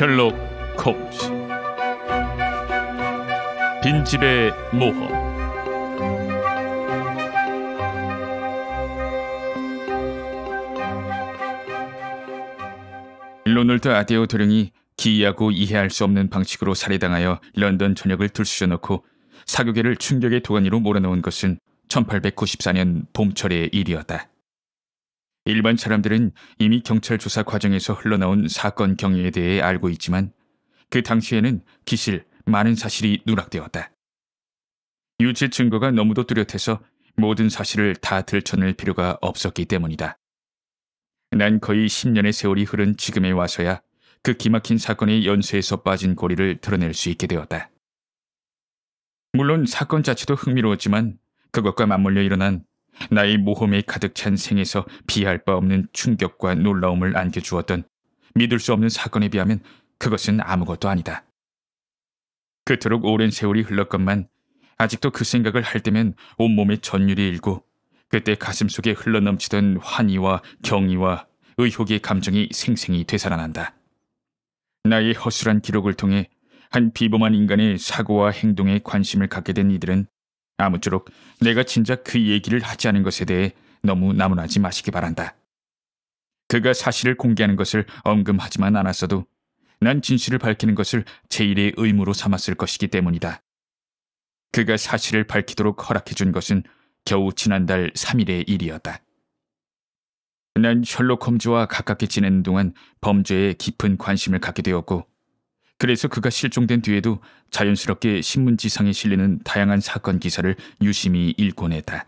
셜록 홈즈 빈집의 모험. 로널드 아데오 도령이 기이하고 이해할 수 없는 방식으로 살해당하여 런던 전역을 들쑤셔놓고 사교계를 충격의 도가니로 몰아넣은 것은 1894년 봄철의 일이었다. 일반 사람들은 이미 경찰 조사 과정에서 흘러나온 사건 경위에 대해 알고 있지만 그 당시에는 기실 많은 사실이 누락되었다. 유죄 증거가 너무도 뚜렷해서 모든 사실을 다 들춰낼 필요가 없었기 때문이다. 난 거의 10년의 세월이 흐른 지금에 와서야 그 기막힌 사건의 연쇄에서 빠진 고리를 드러낼 수 있게 되었다. 물론 사건 자체도 흥미로웠지만 그것과 맞물려 일어난 나의 모험에 가득 찬 생에서 비할 바 없는 충격과 놀라움을 안겨주었던 믿을 수 없는 사건에 비하면 그것은 아무것도 아니다. 그토록 오랜 세월이 흘렀건만 아직도 그 생각을 할 때면 온몸에 전율이 일고 그때 가슴속에 흘러넘치던 환희와 경의와 의혹의 감정이 생생히 되살아난다. 나의 허술한 기록을 통해 한 비범한 인간의 사고와 행동에 관심을 갖게 된 이들은 아무쪼록 내가 진작 그 얘기를 하지 않은 것에 대해 너무 나무라지 마시기 바란다. 그가 사실을 공개하는 것을 언급하지만 않았어도 난 진실을 밝히는 것을 제1의 의무로 삼았을 것이기 때문이다. 그가 사실을 밝히도록 허락해준 것은 겨우 지난달 3일의 일이었다. 난 셜록 홈즈와 가깝게 지내는 동안 범죄에 깊은 관심을 갖게 되었고 그래서 그가 실종된 뒤에도 자연스럽게 신문지상에 실리는 다양한 사건 기사를 유심히 읽곤 했다.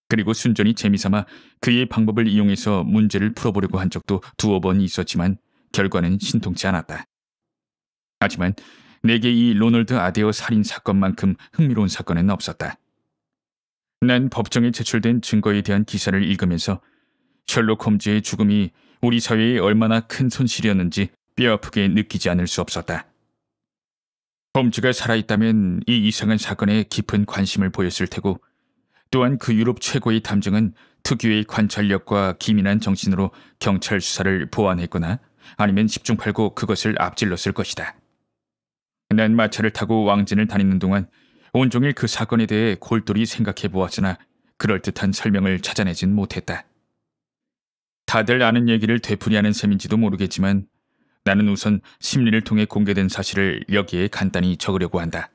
그리고 순전히 재미삼아 그의 방법을 이용해서 문제를 풀어보려고 한 적도 두어 번 있었지만 결과는 신통치 않았다. 하지만 내게 이 로널드 아데어 살인 사건만큼 흥미로운 사건은 없었다. 난 법정에 제출된 증거에 대한 기사를 읽으면서 셜록 홈즈의 죽음이 우리 사회에 얼마나 큰 손실이었는지 뼈아프게 느끼지 않을 수 없었다. 홈즈가 살아있다면 이 이상한 사건에 깊은 관심을 보였을 테고 또한 그 유럽 최고의 탐정은 특유의 관찰력과 기민한 정신으로 경찰 수사를 보완했거나 아니면 10중 8구 그것을 앞질렀을 것이다. 난 마차를 타고 왕진을 다니는 동안 온종일 그 사건에 대해 골똘히 생각해 보았으나 그럴듯한 설명을 찾아내진 못했다. 다들 아는 얘기를 되풀이하는 셈인지도 모르겠지만 나는 우선 심리를 통해 공개된 사실을 여기에 간단히 적으려고 한다.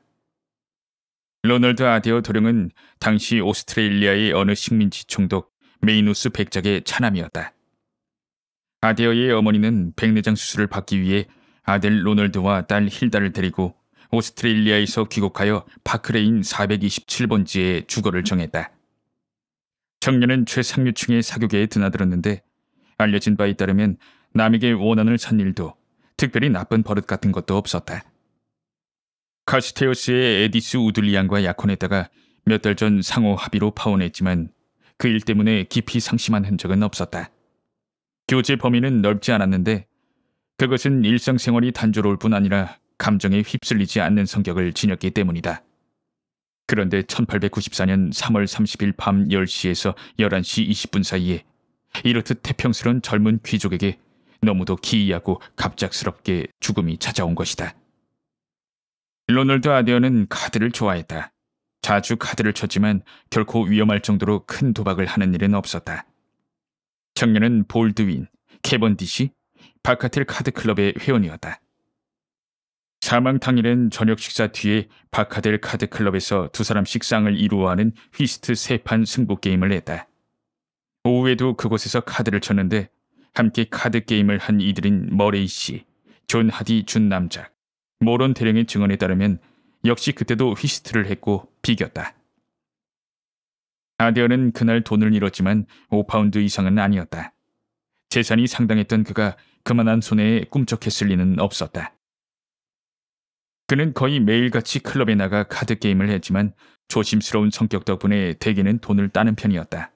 로널드 아데어 도령은 당시 오스트레일리아의 어느 식민지 총독 메이누스 백작의 차남이었다. 아데어의 어머니는 백내장 수술을 받기 위해 아들 로널드와 딸 힐다를 데리고 오스트레일리아에서 귀국하여 파크레인 427번지에 주거를 정했다. 청년은 최상류층의 사교계에 드나들었는데 알려진 바에 따르면 남에게 원한을 산 일도 특별히 나쁜 버릇 같은 것도 없었다. 카스테우스의 에디스 우들리 양과 약혼했다가 몇 달 전 상호 합의로 파혼했지만 그 일 때문에 깊이 상심한 흔적은 없었다. 교제 범위는 넓지 않았는데 그것은 일상생활이 단조로울 뿐 아니라 감정에 휩쓸리지 않는 성격을 지녔기 때문이다. 그런데 1894년 3월 30일 밤 10시에서 11시 20분 사이에 이렇듯 태평스러운 젊은 귀족에게 너무도 기이하고 갑작스럽게 죽음이 찾아온 것이다. 로널드 아데어는 카드를 좋아했다. 자주 카드를 쳤지만 결코 위험할 정도로 큰 도박을 하는 일은 없었다. 청년은 볼드윈, 캐번디시, 바카텔 카드클럽의 회원이었다. 사망 당일엔 저녁 식사 뒤에 바카델 카드클럽에서 두 사람씩 쌍을 이루어하는 휘스트 3판 승부 게임을 했다. 오후에도 그곳에서 카드를 쳤는데 함께 카드 게임을 한 이들인 머레이 씨, 존 하디 준남작, 모론 대령의 증언에 따르면 역시 그때도 휘스트를 했고 비겼다. 아데어는 그날 돈을 잃었지만 5파운드 이상은 아니었다. 재산이 상당했던 그가 그만한 손해에 꿈쩍했을 리는 없었다. 그는 거의 매일같이 클럽에 나가 카드 게임을 했지만 조심스러운 성격 덕분에 대개는 돈을 따는 편이었다.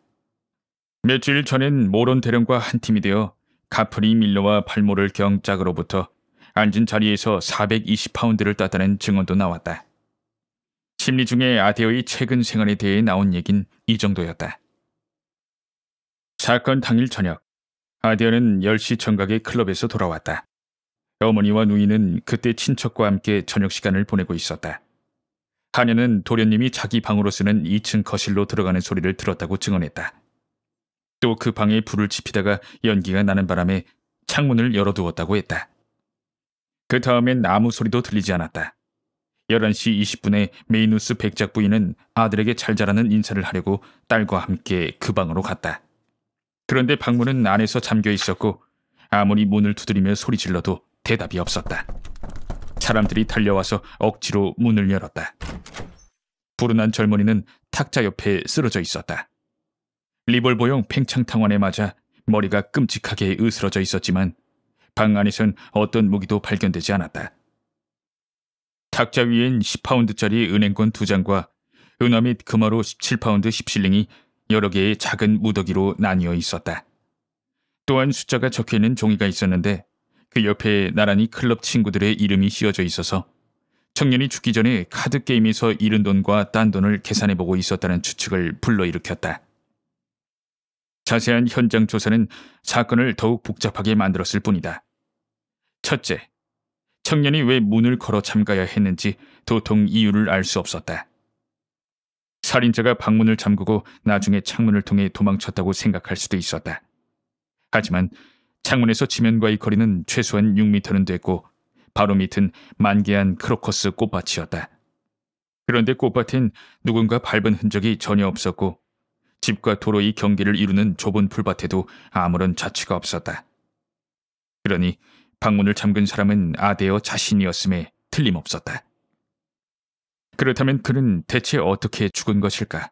며칠 전엔 모론 대령과 한 팀이 되어 가프리 밀러와 발모를 경짝으로부터 앉은 자리에서 420파운드를 땄다는 증언도 나왔다. 심리 중에 아데어의 최근 생활에 대해 나온 얘긴 이 정도였다. 사건 당일 저녁, 아데어는 10시 정각에 클럽에서 돌아왔다. 어머니와 누이는 그때 친척과 함께 저녁 시간을 보내고 있었다. 하녀는 도련님이 자기 방으로 쓰는 2층 거실로 들어가는 소리를 들었다고 증언했다. 또 그 방에 불을 지피다가 연기가 나는 바람에 창문을 열어두었다고 했다. 그 다음엔 아무 소리도 들리지 않았다. 11시 20분에 메이누스 백작 부인은 아들에게 잘 자라는 인사를 하려고 딸과 함께 그 방으로 갔다. 그런데 방문은 안에서 잠겨 있었고 아무리 문을 두드리며 소리질러도 대답이 없었다. 사람들이 달려와서 억지로 문을 열었다. 불운한 젊은이는 탁자 옆에 쓰러져 있었다. 리볼버용 팽창탕환에 맞아 머리가 끔찍하게 으스러져 있었지만 방 안에선 어떤 무기도 발견되지 않았다. 탁자 위엔 10파운드짜리 은행권 2장과 은화 및 금화로 17파운드 10실링이 여러 개의 작은 무더기로 나뉘어 있었다. 또한 숫자가 적혀있는 종이가 있었는데 그 옆에 나란히 클럽 친구들의 이름이 씌어져 있어서 청년이 죽기 전에 카드게임에서 잃은 돈과 딴 돈을 계산해보고 있었다는 추측을 불러일으켰다. 자세한 현장 조사는 사건을 더욱 복잡하게 만들었을 뿐이다. 첫째, 청년이 왜 문을 걸어 잠가야 했는지 도통 이유를 알 수 없었다. 살인자가 방문을 잠그고 나중에 창문을 통해 도망쳤다고 생각할 수도 있었다. 하지만 창문에서 지면과의 거리는 최소한 6m는 됐고 바로 밑은 만개한 크로커스 꽃밭이었다. 그런데 꽃밭엔 누군가 밟은 흔적이 전혀 없었고 집과 도로의 경계를 이루는 좁은 풀밭에도 아무런 자취가 없었다. 그러니 방문을 잠근 사람은 아데어 자신이었음에 틀림없었다. 그렇다면 그는 대체 어떻게 죽은 것일까?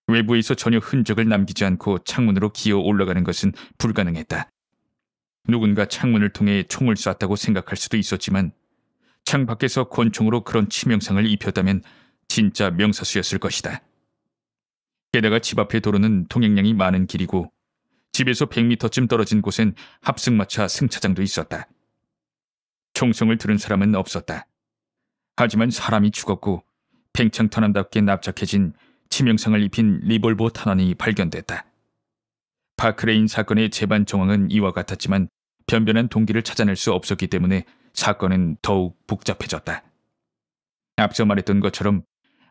외부에서 전혀 흔적을 남기지 않고 창문으로 기어 올라가는 것은 불가능했다. 누군가 창문을 통해 총을 쐈다고 생각할 수도 있었지만 창 밖에서 권총으로 그런 치명상을 입혔다면 진짜 명사수였을 것이다. 게다가 집 앞의 도로는 통행량이 많은 길이고 집에서 100m쯤 떨어진 곳엔 합승마차 승차장도 있었다. 총성을 들은 사람은 없었다. 하지만 사람이 죽었고 팽창탄환답게 납작해진 치명상을 입힌 리볼버 탄환이 발견됐다. 바크레인 사건의 재반 정황은 이와 같았지만 변변한 동기를 찾아낼 수 없었기 때문에 사건은 더욱 복잡해졌다. 앞서 말했던 것처럼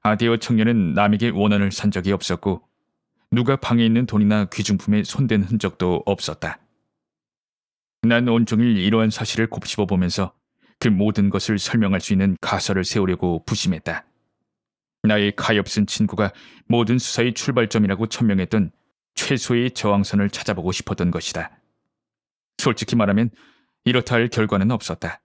아데어 청년은 남에게 원한을 산 적이 없었고 누가 방에 있는 돈이나 귀중품에 손댄 흔적도 없었다. 난 온종일 이러한 사실을 곱씹어 보면서 그 모든 것을 설명할 수 있는 가설을 세우려고 부심했다. 나의 가엾은 친구가 모든 수사의 출발점이라고 천명했던 최소의 저항선을 찾아보고 싶었던 것이다. 솔직히 말하면 이렇다 할 결과는 없었다.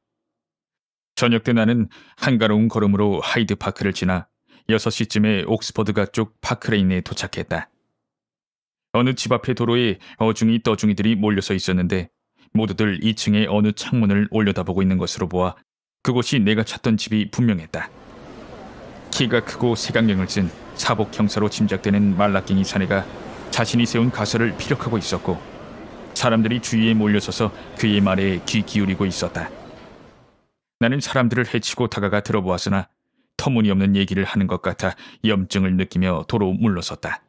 저녁 때 나는 한가로운 걸음으로 하이드파크를 지나 6시쯤에 옥스퍼드가 쪽 파크레인에 도착했다. 어느 집 앞의 도로에 어중이 떠중이들이 몰려서 있었는데 모두들 2층의 어느 창문을 올려다보고 있는 것으로 보아 그곳이 내가 찾던 집이 분명했다. 키가 크고 색안경을 쓴 사복 형사로 짐작되는 말라깽이 사내가 자신이 세운 가설을 피력하고 있었고 사람들이 주위에 몰려서서 그의 말에 귀 기울이고 있었다. 나는 사람들을 해치고 다가가 들어보았으나 터무니없는 얘기를 하는 것 같아 염증을 느끼며 도로 물러섰다.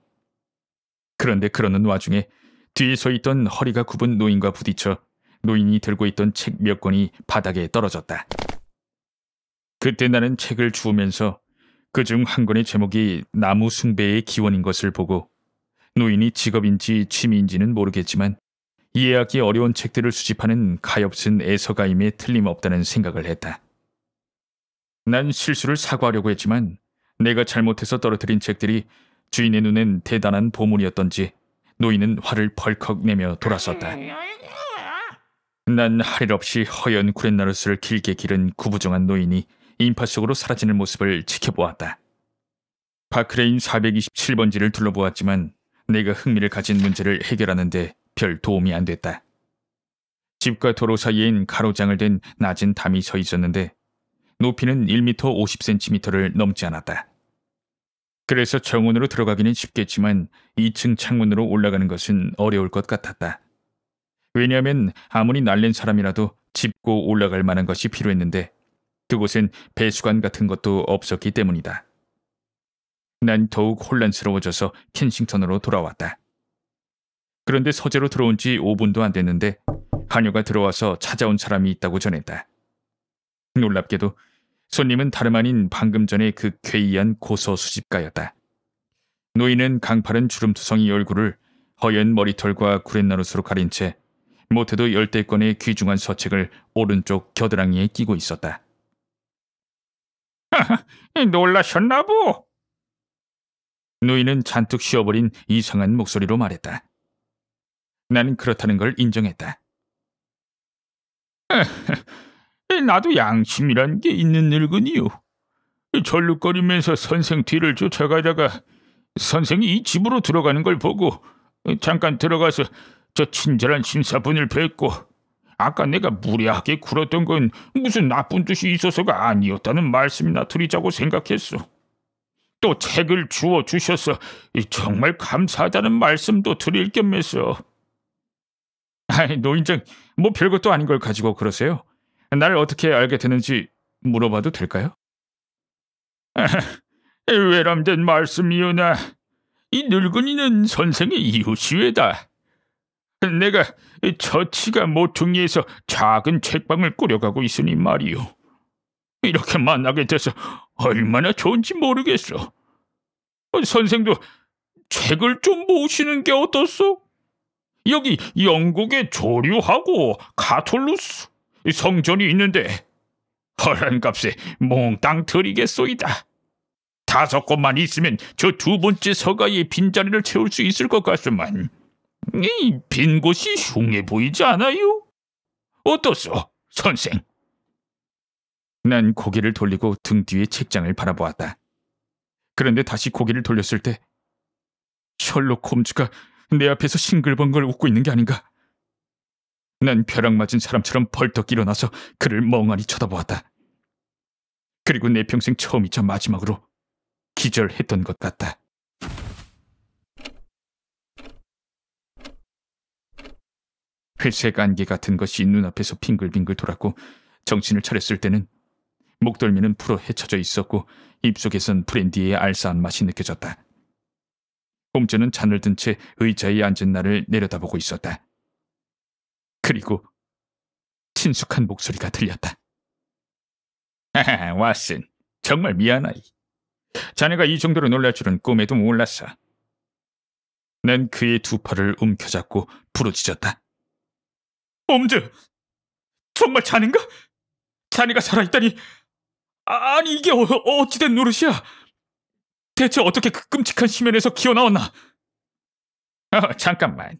그런데 그러는 와중에 뒤에 서 있던 허리가 굽은 노인과 부딪혀 노인이 들고 있던 책 몇 권이 바닥에 떨어졌다. 그때 나는 책을 주우면서 그중 한 권의 제목이 나무 숭배의 기원인 것을 보고 노인이 직업인지 취미인지는 모르겠지만 이해하기 어려운 책들을 수집하는 가엾은 애서가임에 틀림없다는 생각을 했다. 난 실수를 사과하려고 했지만 내가 잘못해서 떨어뜨린 책들이 주인의 눈엔 대단한 보물이었던지 노인은 화를 벌컥 내며 돌아섰다. 난 할 일 없이 허연 구렛나루스를 길게 기른 구부정한 노인이 인파 속으로 사라지는 모습을 지켜보았다. 바크레인 427번지를 둘러보았지만 내가 흥미를 가진 문제를 해결하는데 별 도움이 안 됐다. 집과 도로 사이엔 가로장을 댄 낮은 담이 서 있었는데 높이는 1m 50cm를 넘지 않았다. 그래서 정원으로 들어가기는 쉽겠지만 2층 창문으로 올라가는 것은 어려울 것 같았다. 왜냐하면 아무리 날랜 사람이라도 짚고 올라갈 만한 것이 필요했는데 그곳엔 배수관 같은 것도 없었기 때문이다. 난 더욱 혼란스러워져서 켄싱턴으로 돌아왔다. 그런데 서재로 들어온 지 5분도 안 됐는데 하녀가 들어와서 찾아온 사람이 있다고 전했다. 놀랍게도 손님은 다름 아닌 방금 전에 그 괴이한 고서 수집가였다. 노인은 강파른 주름투성이 얼굴을 허연 머리털과 구렛나룻으로 가린 채 못해도 10대권의 귀중한 서책을 오른쪽 겨드랑이에 끼고 있었다. 놀라셨나보? 노인은 잔뜩 쉬어버린 이상한 목소리로 말했다. 나는 그렇다는 걸 인정했다. 나도 양심이란 게 있는 늙은이요. 절룩거리면서 선생 뒤를 쫓아가다가 선생이 이 집으로 들어가는 걸 보고 잠깐 들어가서 저 친절한 신사분을 뵙고 아까 내가 무례하게 굴었던 건 무슨 나쁜 뜻이 있어서가 아니었다는 말씀이나 드리자고 생각했소. 또 책을 주워 주셔서 정말 감사하다는 말씀도 드릴 겸해서. 노인장, 뭐 별것도 아닌 걸 가지고 그러세요? 날 어떻게 알게 되는지 물어봐도 될까요? 외람된 말씀이오나 이 늙은이는 선생의 이웃이외다. 내가 처치가 모퉁이에서 작은 책방을 꾸려가고 있으니 말이오. 이렇게 만나게 돼서 얼마나 좋은지 모르겠어. 선생도 책을 좀 모으시는 게 어떻소? 여기 영국의 조류하고 가톨루스 성전이 있는데 허란 값에 몽땅 드리겠소이다. 5곳만 있으면 저 2번째 서가의 빈자리를 채울 수 있을 것 같소만 이 빈 곳이 흉해 보이지 않아요? 어떻소, 선생? 난 고개를 돌리고 등 뒤의 책장을 바라보았다. 그런데 다시 고개를 돌렸을 때 셜록 홈즈가 내 앞에서 싱글벙글 웃고 있는 게 아닌가? 난 벼락 맞은 사람처럼 벌떡 일어나서 그를 멍하니 쳐다보았다. 그리고 내 평생 처음이자 마지막으로 기절했던 것 같다. 회색 안개 같은 것이 눈앞에서 빙글빙글 돌았고 정신을 차렸을 때는 목덜미는 풀어 헤쳐져 있었고 입속에선 브랜디의 알싸한 맛이 느껴졌다. 홈즈는 잔을 든 채 의자에 앉은 나를 내려다보고 있었다. 그리고 친숙한 목소리가 들렸다. 왓슨, 정말 미안하이. 자네가 이 정도로 놀랄 줄은 꿈에도 몰랐어. 난 그의 두 팔을 움켜잡고 부르짖었다. 홈즈! 정말 자넨가? 자네가 살아있다니! 아니 이게 어찌된 노릇이야? 대체 어떻게 그 끔찍한 심연에서 기어나왔나? 잠깐만.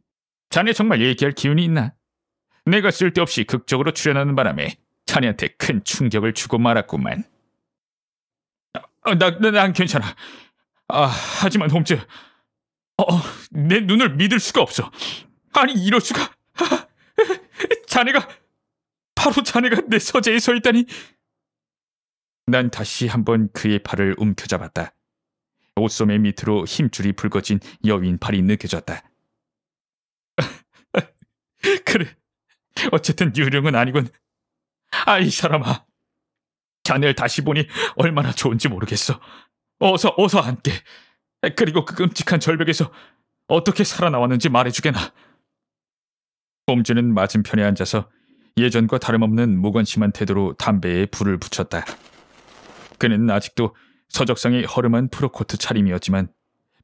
자네 정말 얘기할 기운이 있나? 내가 쓸데없이 극적으로 출연하는 바람에 자네한테 큰 충격을 주고 말았구만. 난 괜찮아. 하지만 홈즈, 내 눈을 믿을 수가 없어. 아니 이럴 수가. 바로 자네가 내 서재에 서 있다니. 난 다시 한번 그의 팔을 움켜잡았다. 옷소매 밑으로 힘줄이 붉어진 여윈 팔이 느껴졌다. 그래, 어쨌든 유령은 아니군. 이 사람아. 자네를 다시 보니 얼마나 좋은지 모르겠어. 어서 앉게. 그리고 그 끔찍한 절벽에서 어떻게 살아나왔는지 말해주게나. 홈즈는 맞은편에 앉아서 예전과 다름없는 무관심한 태도로 담배에 불을 붙였다. 그는 아직도 서적상의 허름한 프로코트 차림이었지만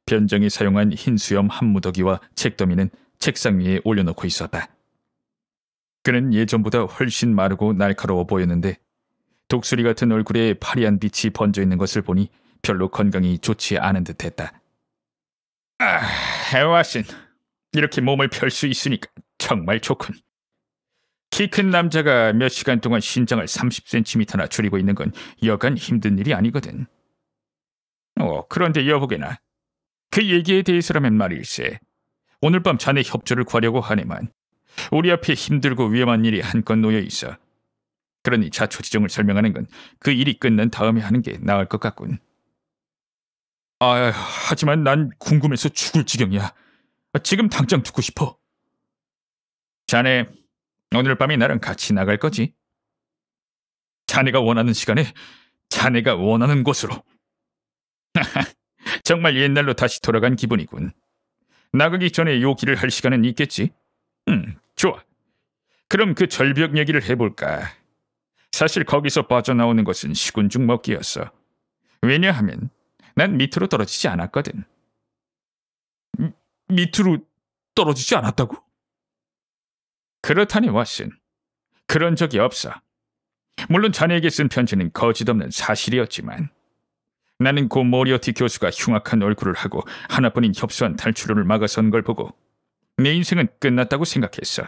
변정이 사용한 흰 수염 한 무더기와 책더미는 책상 위에 올려놓고 있었다. 그는 예전보다 훨씬 마르고 날카로워 보였는데 독수리 같은 얼굴에 파리한 빛이 번져있는 것을 보니 별로 건강이 좋지 않은 듯했다. 왓슨, 이렇게 몸을 펼 수 있으니까 정말 좋군. 키 큰 남자가 몇 시간 동안 신장을 30cm나 줄이고 있는 건 여간 힘든 일이 아니거든. 그런데 여보게나, 그 얘기에 대해서라면 말일세. 오늘 밤 자네 협조를 구하려고 하네만 우리 앞에 힘들고 위험한 일이 한건 놓여 있어. 그러니 자초지종을 설명하는 건 그 일이 끝난 다음에 하는 게 나을 것 같군. 하지만 난 궁금해서 죽을 지경이야. 지금 당장 듣고 싶어. 자네 오늘 밤에 나랑 같이 나갈 거지? 자네가 원하는 시간에 자네가 원하는 곳으로. 정말 옛날로 다시 돌아간 기분이군. 나가기 전에 요기를 할 시간은 있겠지? 좋아. 그럼 그 절벽 얘기를 해볼까? 사실 거기서 빠져나오는 것은 시군죽 먹기였어. 왜냐하면 난 밑으로 떨어지지 않았거든. 밑으로 떨어지지 않았다고? 그렇다니 왓슨. 그런 적이 없어. 물론 자네에게 쓴 편지는 거짓없는 사실이었지만 나는 고 모리어티 교수가 흉악한 얼굴을 하고 하나뿐인 협소한 탈출로를 막아선 걸 보고 내 인생은 끝났다고 생각했어.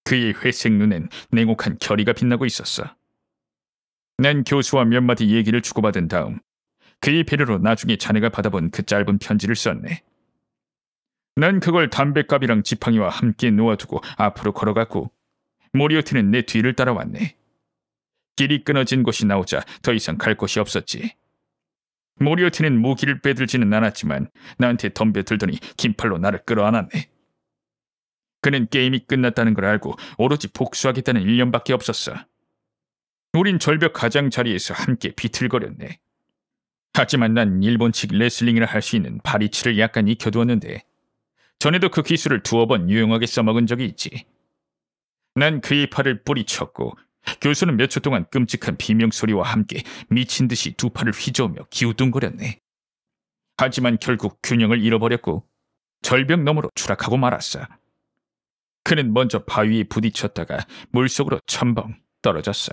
그의 회색 눈엔 냉혹한 결의가 빛나고 있었어. 난 교수와 몇 마디 얘기를 주고받은 다음 그의 배려로 나중에 자네가 받아본 그 짧은 편지를 썼네. 난 그걸 담뱃갑이랑 지팡이와 함께 놓아두고 앞으로 걸어갔고 모리어티는 내 뒤를 따라왔네. 길이 끊어진 곳이 나오자 더 이상 갈 곳이 없었지. 모리어티는 무기를 빼들지는 않았지만 나한테 덤벼들더니 긴팔로 나를 끌어안았네. 그는 게임이 끝났다는 걸 알고 오로지 복수하겠다는 일념밖에 없었어. 우린 절벽 가장자리에서 함께 비틀거렸네. 하지만 난 일본식 레슬링이라 할 수 있는 바리치를 약간 익혀두었는데 전에도 그 기술을 두어 번 유용하게 써먹은 적이 있지. 난 그의 팔을 뿌리쳤고 교수는 몇 초 동안 끔찍한 비명소리와 함께 미친 듯이 두 팔을 휘저으며 기우뚱거렸네. 하지만 결국 균형을 잃어버렸고 절벽 너머로 추락하고 말았어. 그는 먼저 바위에 부딪혔다가 물속으로 첨벙 떨어졌어.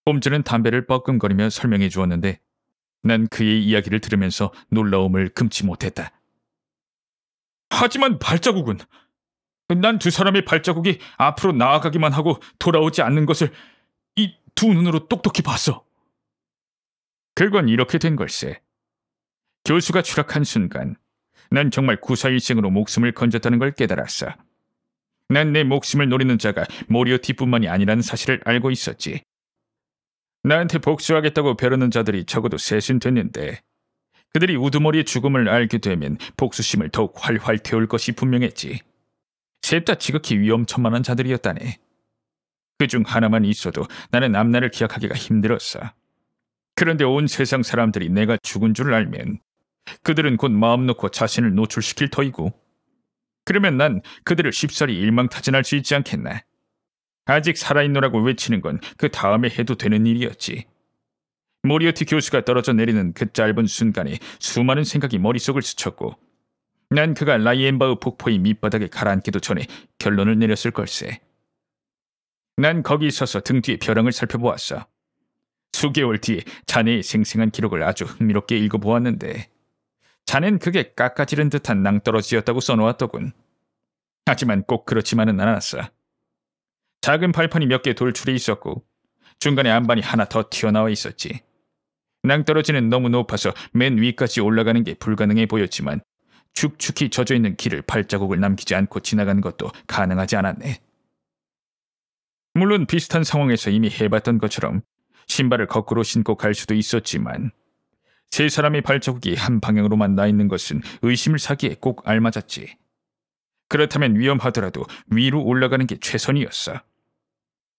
홈즈는 담배를 뻐끔거리며 설명해 주었는데 난 그의 이야기를 들으면서 놀라움을 금치 못했다. 하지만 발자국은... 난 두 사람의 발자국이 앞으로 나아가기만 하고 돌아오지 않는 것을 이 두 눈으로 똑똑히 봤어. 그건 이렇게 된 걸세. 교수가 추락한 순간 난 정말 구사일생으로 목숨을 건졌다는 걸 깨달았어. 난 내 목숨을 노리는 자가 모리어티뿐만이 아니라는 사실을 알고 있었지. 나한테 복수하겠다고 벼르는 자들이 적어도 셋은 됐는데 그들이 우두머리의 죽음을 알게 되면 복수심을 더욱 활활 태울 것이 분명했지. 셋 다 지극히 위험천만한 자들이었다네. 그중 하나만 있어도 나는 앞날을 기약하기가 힘들었어. 그런데 온 세상 사람들이 내가 죽은 줄 알면 그들은 곧 마음 놓고 자신을 노출시킬 터이고 그러면 난 그들을 쉽사리 일망타진할 수 있지 않겠나. 아직 살아있노라고 외치는 건 그 다음에 해도 되는 일이었지. 모리어티 교수가 떨어져 내리는 그 짧은 순간에 수많은 생각이 머릿속을 스쳤고 난 그가 라이엔바흐 폭포의 밑바닥에 가라앉기도 전에 결론을 내렸을 걸세. 난 거기 서서 등 뒤의 벼랑을 살펴보았어. 수개월 뒤에 자네의 생생한 기록을 아주 흥미롭게 읽어보았는데 자넨 그게 깎아지른 듯한 낭떠러지였다고 써놓았더군. 하지만 꼭 그렇지만은 않았어. 작은 발판이 몇 개 돌출해 있었고 중간에 안반이 하나 더 튀어나와 있었지. 낭떠러지는 너무 높아서 맨 위까지 올라가는 게 불가능해 보였지만 축축히 젖어있는 길을 발자국을 남기지 않고 지나가는 것도 가능하지 않았네. 물론 비슷한 상황에서 이미 해봤던 것처럼 신발을 거꾸로 신고 갈 수도 있었지만 세 사람의 발자국이 한 방향으로만 나 있는 것은 의심을 사기에 꼭 알맞았지. 그렇다면 위험하더라도 위로 올라가는 게 최선이었어.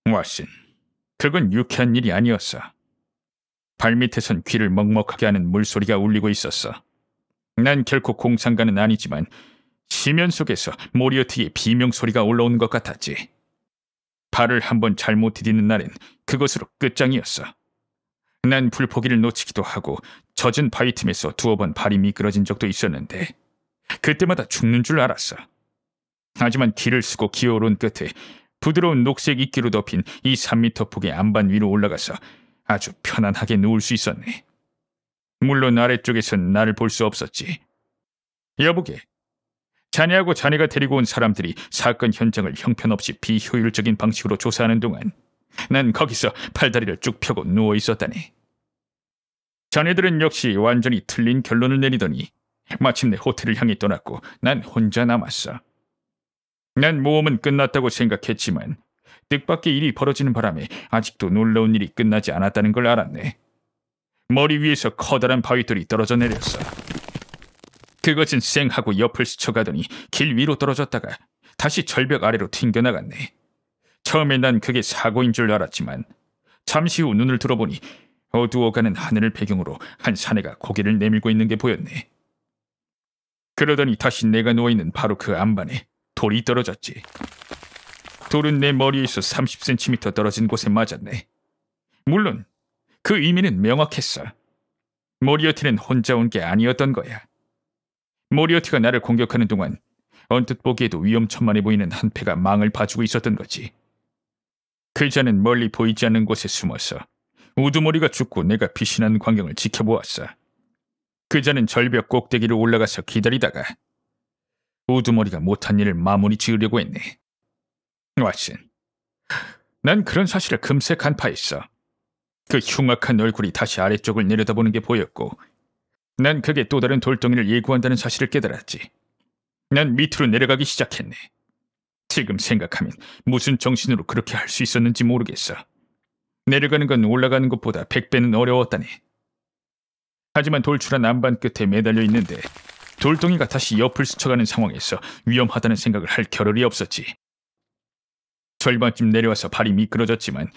왓슨, 그건 유쾌한 일이 아니었어. 발밑에선 귀를 먹먹하게 하는 물소리가 울리고 있었어. 난 결코 공상가는 아니지만 시면 속에서 모리어티의 비명소리가 올라오는 것 같았지. 발을 한번 잘못 디디는 날엔 그것으로 끝장이었어. 난 불포기를 놓치기도 하고 젖은 바위 틈에서 두어 번 발이 미끄러진 적도 있었는데 그때마다 죽는 줄 알았어. 하지만 길을 쓰고 기어오른 끝에 부드러운 녹색 이끼로 덮인 이 3m 폭의 안반 위로 올라가서 아주 편안하게 누울 수 있었네. 물론 아래쪽에선 나를 볼 수 없었지. 여보게, 자네하고 자네가 데리고 온 사람들이 사건 현장을 형편없이 비효율적인 방식으로 조사하는 동안 난 거기서 팔다리를 쭉 펴고 누워 있었다네. 자네들은 역시 완전히 틀린 결론을 내리더니 마침내 호텔을 향해 떠났고 난 혼자 남았어. 난 모험은 끝났다고 생각했지만 뜻밖의 일이 벌어지는 바람에 아직도 놀라운 일이 끝나지 않았다는 걸 알았네. 머리 위에서 커다란 바위돌이 떨어져 내렸어. 그것은 쌩하고 옆을 스쳐가더니 길 위로 떨어졌다가 다시 절벽 아래로 튕겨나갔네. 처음에 난 그게 사고인 줄 알았지만 잠시 후 눈을 들어보니 어두워가는 하늘을 배경으로 한 사내가 고개를 내밀고 있는 게 보였네. 그러더니 다시 내가 누워있는 바로 그 안반에 돌이 떨어졌지. 돌은 내 머리에서 30cm 떨어진 곳에 맞았네. 물론 그 의미는 명확했어. 모리어티는 혼자 온 게 아니었던 거야. 모리어티가 나를 공격하는 동안 언뜻 보기에도 위험천만해 보이는 한 패가 망을 봐주고 있었던 거지. 그자는 멀리 보이지 않는 곳에 숨어서 우두머리가 죽고 내가 피신한 광경을 지켜보았어. 그자는 절벽 꼭대기로 올라가서 기다리다가 우두머리가 못한 일을 마무리 지으려고 했네. 왓슨, 난 그런 사실을 금세 간파했어. 그 흉악한 얼굴이 다시 아래쪽을 내려다보는 게 보였고 난 그게 또 다른 돌덩이를 예고한다는 사실을 깨달았지. 난 밑으로 내려가기 시작했네. 지금 생각하면 무슨 정신으로 그렇게 할 수 있었는지 모르겠어. 내려가는 건 올라가는 것보다 100배는 어려웠다네. 하지만 돌출한 안반 끝에 매달려 있는데 돌덩이가 다시 옆을 스쳐가는 상황에서 위험하다는 생각을 할 겨를이 없었지. 절반쯤 내려와서 발이 미끄러졌지만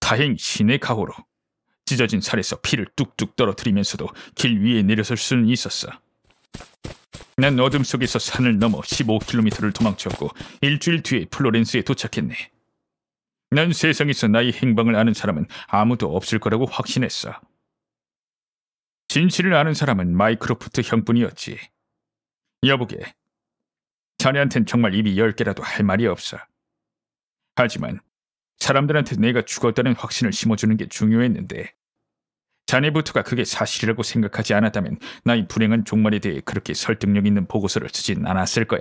다행히 신의 가호로 찢어진 살에서 피를 뚝뚝 떨어뜨리면서도 길 위에 내려설 수는 있었어. 난 어둠 속에서 산을 넘어 15km를 도망쳤고 일주일 뒤에 플로렌스에 도착했네. 난 세상에서 나의 행방을 아는 사람은 아무도 없을 거라고 확신했어. 진실을 아는 사람은 마이크로프트 형뿐이었지. 여보게, 자네한텐 정말 입이 10개라도 할 말이 없어. 하지만 사람들한테 내가 죽었다는 확신을 심어주는 게 중요했는데 자네부터가 그게 사실이라고 생각하지 않았다면 나의 불행한 종말에 대해 그렇게 설득력 있는 보고서를 쓰진 않았을 거야.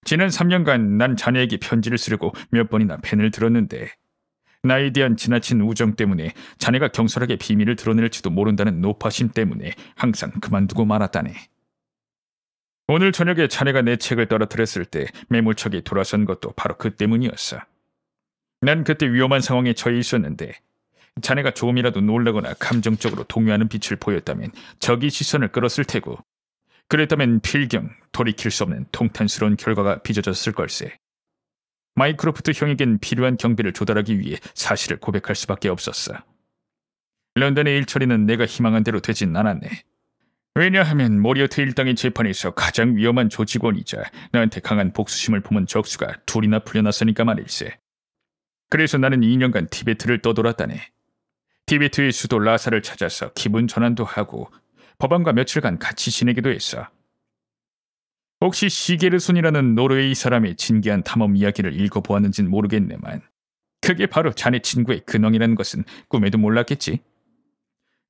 지난 3년간 난 자네에게 편지를 쓰려고 몇 번이나 펜을 들었는데 나에 대한 지나친 우정 때문에 자네가 경솔하게 비밀을 드러낼지도 모른다는 노파심 때문에 항상 그만두고 말았다네. 오늘 저녁에 자네가 내 책을 떨어뜨렸을 때 매몰차게 돌아선 것도 바로 그 때문이었어. 난 그때 위험한 상황에 처해 있었는데 자네가 조금이라도 놀라거나 감정적으로 동요하는 빛을 보였다면 적이 시선을 끌었을 테고 그랬다면 필경 돌이킬 수 없는 통탄스러운 결과가 빚어졌을 걸세. 마이크로프트 형에겐 필요한 경비를 조달하기 위해 사실을 고백할 수밖에 없었어. 런던의 일처리는 내가 희망한 대로 되진 않았네. 왜냐하면 모리어트 일당의 재판에서 가장 위험한 조직원이자 나한테 강한 복수심을 품은 적수가 둘이나 풀려났으니까 말일세. 그래서 나는 2년간 티베트를 떠돌았다네. 티베트의 수도 라사를 찾아서 기분 전환도 하고 법안과 며칠간 같이 지내기도 했어. 혹시 시게르손이라는 노르웨이 사람의 진기한 탐험 이야기를 읽어보았는진 모르겠네만 그게 바로 자네 친구의 근황이라는 것은 꿈에도 몰랐겠지.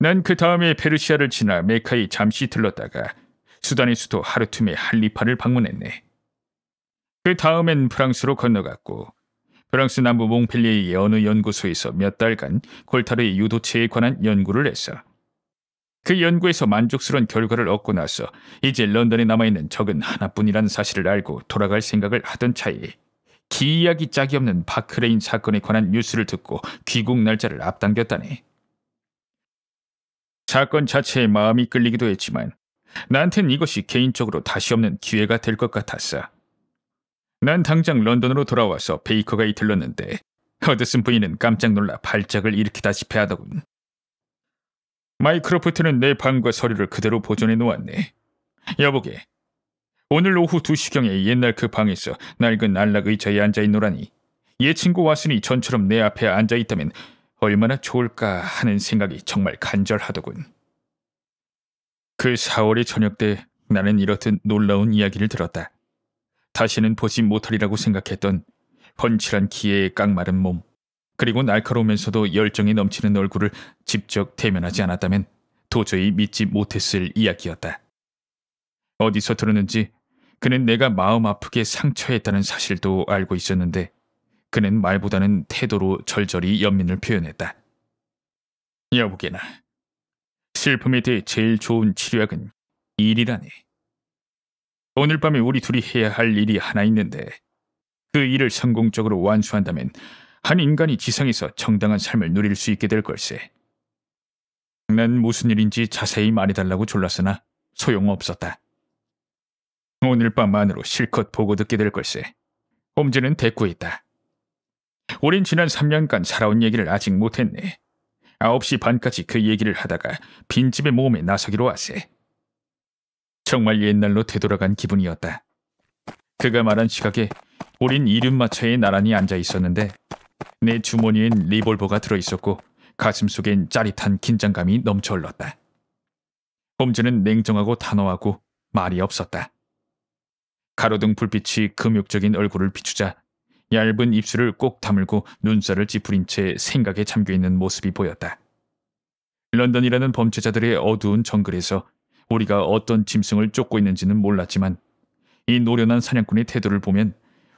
난 그 다음에 페르시아를 지나 메카에 잠시 들렀다가 수단의 수도 하르툼의 할리파를 방문했네. 그 다음엔 프랑스로 건너갔고 프랑스 남부 몽펠리에의 어느 연구소에서 몇 달간 골타르의 유도체에 관한 연구를 했어. 그 연구에서 만족스러운 결과를 얻고 나서 이제 런던에 남아있는 적은 하나뿐이라는 사실을 알고 돌아갈 생각을 하던 차에 기이하기 짝이 없는 바크레인 사건에 관한 뉴스를 듣고 귀국 날짜를 앞당겼다네. 사건 자체에 마음이 끌리기도 했지만 나한텐 이것이 개인적으로 다시 없는 기회가 될 것 같았어. 난 당장 런던으로 돌아와서 베이커가에 들렀는데 허드슨 부인은 깜짝 놀라 발작을 일으키다시피 하더군. 마이크로프트는 내 방과 서류를 그대로 보존해 놓았네. 여보게, 오늘 오후 2시경에 옛날 그 방에서 낡은 안락 의자에 앉아있노라니 얘 친구 왓슨이 전처럼 내 앞에 앉아있다면 얼마나 좋을까 하는 생각이 정말 간절하더군. 그 4월의 저녁 때 나는 이렇듯 놀라운 이야기를 들었다. 다시는 보지 못하리라고 생각했던 훤칠한 키의 깡마른 몸, 그리고 날카로우면서도 열정이 넘치는 얼굴을 직접 대면하지 않았다면 도저히 믿지 못했을 이야기였다. 어디서 들었는지 그는 내가 마음 아프게 상처했다는 사실도 알고 있었는데 그는 말보다는 태도로 절절히 연민을 표현했다. 여보게나, 슬픔에 대해 제일 좋은 치료약은 일이라네. 오늘 밤에 우리 둘이 해야 할 일이 하나 있는데 그 일을 성공적으로 완수한다면 한 인간이 지상에서 정당한 삶을 누릴 수 있게 될 걸세. 난 무슨 일인지 자세히 말해달라고 졸랐으나 소용없었다. 오늘 밤 안으로 실컷 보고 듣게 될 걸세. 홈즈는 대꾸했다. 우린 지난 3년간 살아온 얘기를 아직 못했네. 9시 반까지 그 얘기를 하다가 빈집의 모험에 나서기로 하세. 정말 옛날로 되돌아간 기분이었다. 그가 말한 시각에 우린 이륜마차에 나란히 앉아 있었는데 내 주머니엔 리볼버가 들어있었고 가슴속엔 짜릿한 긴장감이 넘쳐 흘렀다. 홈즈는 냉정하고 단호하고 말이 없었다. 가로등 불빛이 금욕적인 얼굴을 비추자 얇은 입술을 꼭 다물고 눈살을 찌푸린 채 생각에 잠겨있는 모습이 보였다. 런던이라는 범죄자들의 어두운 정글에서 우리가 어떤 짐승을 쫓고 있는지는 몰랐지만 이 노련한 사냥꾼의 태도를 보면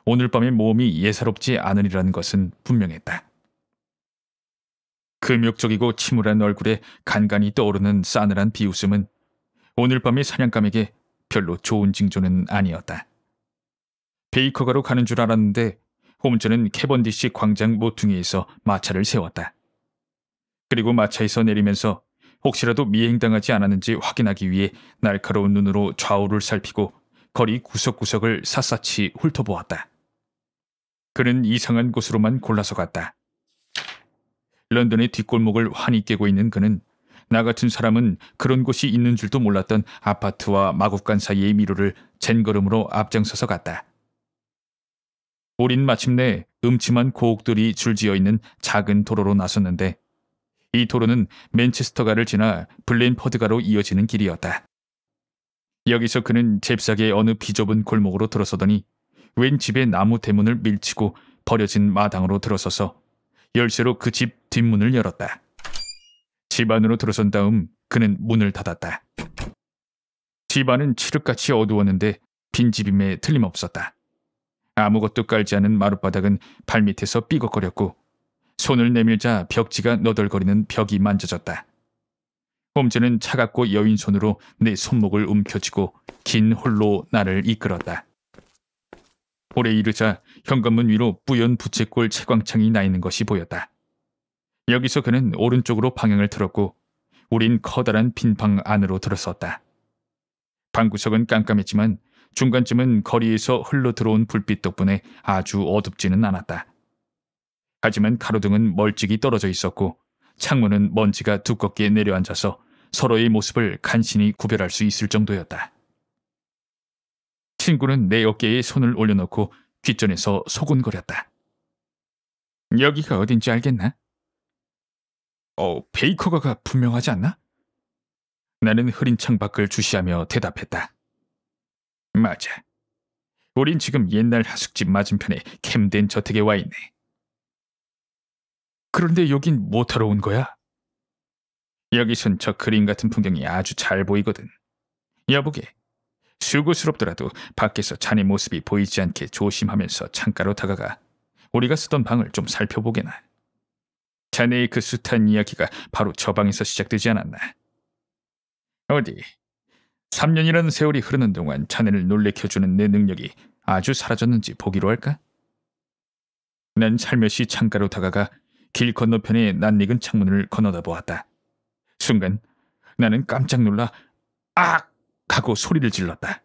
오늘 밤의 모험이 예사롭지 않으리라는 것은 분명했다. 금욕적이고 침울한 얼굴에 간간히 떠오르는 싸늘한 비웃음은 오늘 밤의 사냥감에게 별로 좋은 징조는 아니었다. 베이커가로 가는 줄 알았는데 홈즈는 캐번디시 광장 모퉁이에서 마차를 세웠다. 그리고 마차에서 내리면서 혹시라도 미행당하지 않았는지 확인하기 위해 날카로운 눈으로 좌우를 살피고 거리 구석구석을 샅샅이 훑어보았다. 그는 이상한 곳으로만 골라서 갔다. 런던의 뒷골목을 환히 꿰고 있는 그는 나 같은 사람은 그런 곳이 있는 줄도 몰랐던 아파트와 마구간 사이의 미로를 젠걸음으로 앞장서서 갔다. 우린 마침내 음침한 고옥들이 줄지어 있는 작은 도로로 나섰는데 이 도로는 맨체스터가를 지나 블랜퍼드가로 이어지는 길이었다. 여기서 그는 잽싸게 어느 비좁은 골목으로 들어서더니 웬 집의 나무 대문을 밀치고 버려진 마당으로 들어서서 열쇠로 그 집 뒷문을 열었다. 집 안으로 들어선 다음 그는 문을 닫았다. 집 안은 칠흑같이 어두웠는데 빈집임에 틀림없었다. 아무것도 깔지 않은 마룻바닥은 발밑에서 삐걱거렸고 손을 내밀자 벽지가 너덜거리는 벽이 만져졌다. 홈즈는 차갑고 여인 손으로 내 손목을 움켜쥐고 긴 홀로 나를 이끌었다. 오래 이르자 현관문 위로 뿌연 부채꼴 채광창이 나 있는 것이 보였다. 여기서 그는 오른쪽으로 방향을 틀었고 우린 커다란 빈 방 안으로 들어섰다. 방구석은 깜깜했지만 중간쯤은 거리에서 흘러 들어온 불빛 덕분에 아주 어둡지는 않았다. 하지만 가로등은 멀찍이 떨어져 있었고 창문은 먼지가 두껍게 내려앉아서 서로의 모습을 간신히 구별할 수 있을 정도였다. 친구는 내 어깨에 손을 올려놓고 귓전에서 소곤거렸다. 여기가 어딘지 알겠나? 베이커가가 분명하지 않나? 나는 흐린 창밖을 주시하며 대답했다. 맞아. 우린 지금 옛날 하숙집 맞은편에 캠된 저택에 와 있네. 그런데 여긴 뭐하러 온 거야? 여기선 저 그림 같은 풍경이 아주 잘 보이거든. 여보게, 수고스럽더라도 밖에서 자네 모습이 보이지 않게 조심하면서 창가로 다가가 우리가 쓰던 방을 좀 살펴보게나. 자네의 그 숱한 이야기가 바로 저 방에서 시작되지 않았나. 어디, 3년이라는 세월이 흐르는 동안 자네를 놀래켜주는 내 능력이 아주 사라졌는지 보기로 할까? 난 살며시 창가로 다가가 길 건너편에 낯익은 창문을 건너다 보았다. 순간 나는 깜짝 놀라 악! 하고 소리를 질렀다.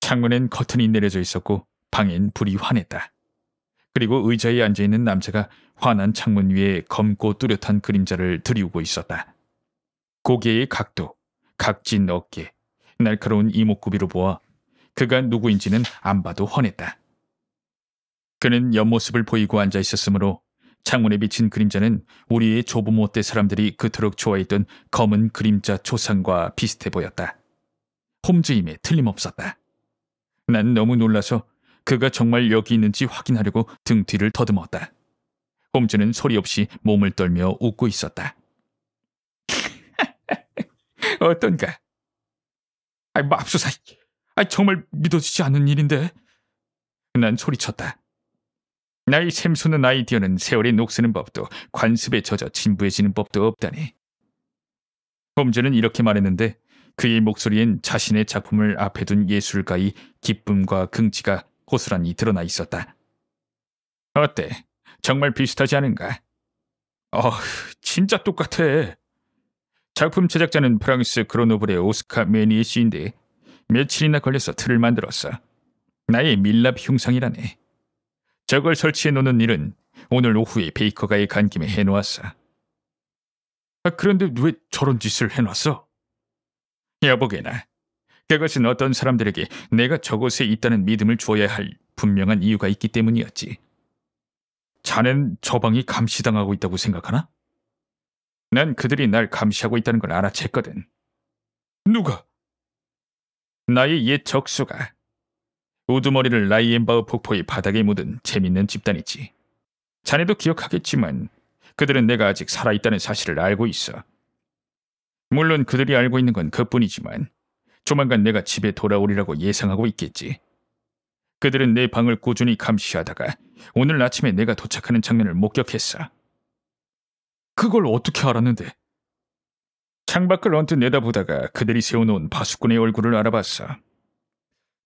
창문엔 커튼이 내려져 있었고 방엔 불이 환했다. 그리고 의자에 앉아있는 남자가 환한 창문 위에 검고 뚜렷한 그림자를 들이우고 있었다. 고개의 각도, 각진 어깨, 날카로운 이목구비로 보아 그가 누구인지는 안 봐도 훤했다. 그는 옆모습을 보이고 앉아 있었으므로 창문에 비친 그림자는 우리의 조부모 때 사람들이 그토록 좋아했던 검은 그림자 초상과 비슷해 보였다. 홈즈임에 틀림없었다. 난 너무 놀라서 그가 정말 여기 있는지 확인하려고 등 뒤를 더듬었다. 홈즈는 소리 없이 몸을 떨며 웃고 있었다. 어떤가? 맙소사, 정말 믿어지지 않는 일인데. 난 소리쳤다. 나의 샘솟는 아이디어는 세월에 녹쓰는 법도 관습에 젖어 진부해지는 법도 없다니. 홈즈는 이렇게 말했는데 그의 목소리엔 자신의 작품을 앞에 둔 예술가의 기쁨과 긍지가 고스란히 드러나 있었다. 어때? 정말 비슷하지 않은가? 진짜 똑같아. 작품 제작자는 프랑스 그로노블의 오스카 메니에 씨인데 며칠이나 걸려서 틀을 만들었어. 나의 밀랍 흉상이라네. 저걸 설치해 놓는 일은 오늘 오후에 베이커가에 간 김에 해놓았어. 그런데 왜 저런 짓을 해놨어? 여보게나, 그것은 어떤 사람들에게 내가 저곳에 있다는 믿음을 주어야 할 분명한 이유가 있기 때문이었지. 자넨 저 방이 감시당하고 있다고 생각하나? 난 그들이 날 감시하고 있다는 걸 알아챘거든. 누가? 나의 옛 적수가. 우두머리를 라이엔바흐 폭포의 바닥에 묻은 재밌는 집단이지. 자네도 기억하겠지만 그들은 내가 아직 살아있다는 사실을 알고 있어. 물론 그들이 알고 있는 건 그뿐이지만 조만간 내가 집에 돌아오리라고 예상하고 있겠지. 그들은 내 방을 꾸준히 감시하다가 오늘 아침에 내가 도착하는 장면을 목격했어. 그걸 어떻게 알았는데? 창밖을 언뜻 내다보다가 그들이 세워놓은 파수꾼의 얼굴을 알아봤어.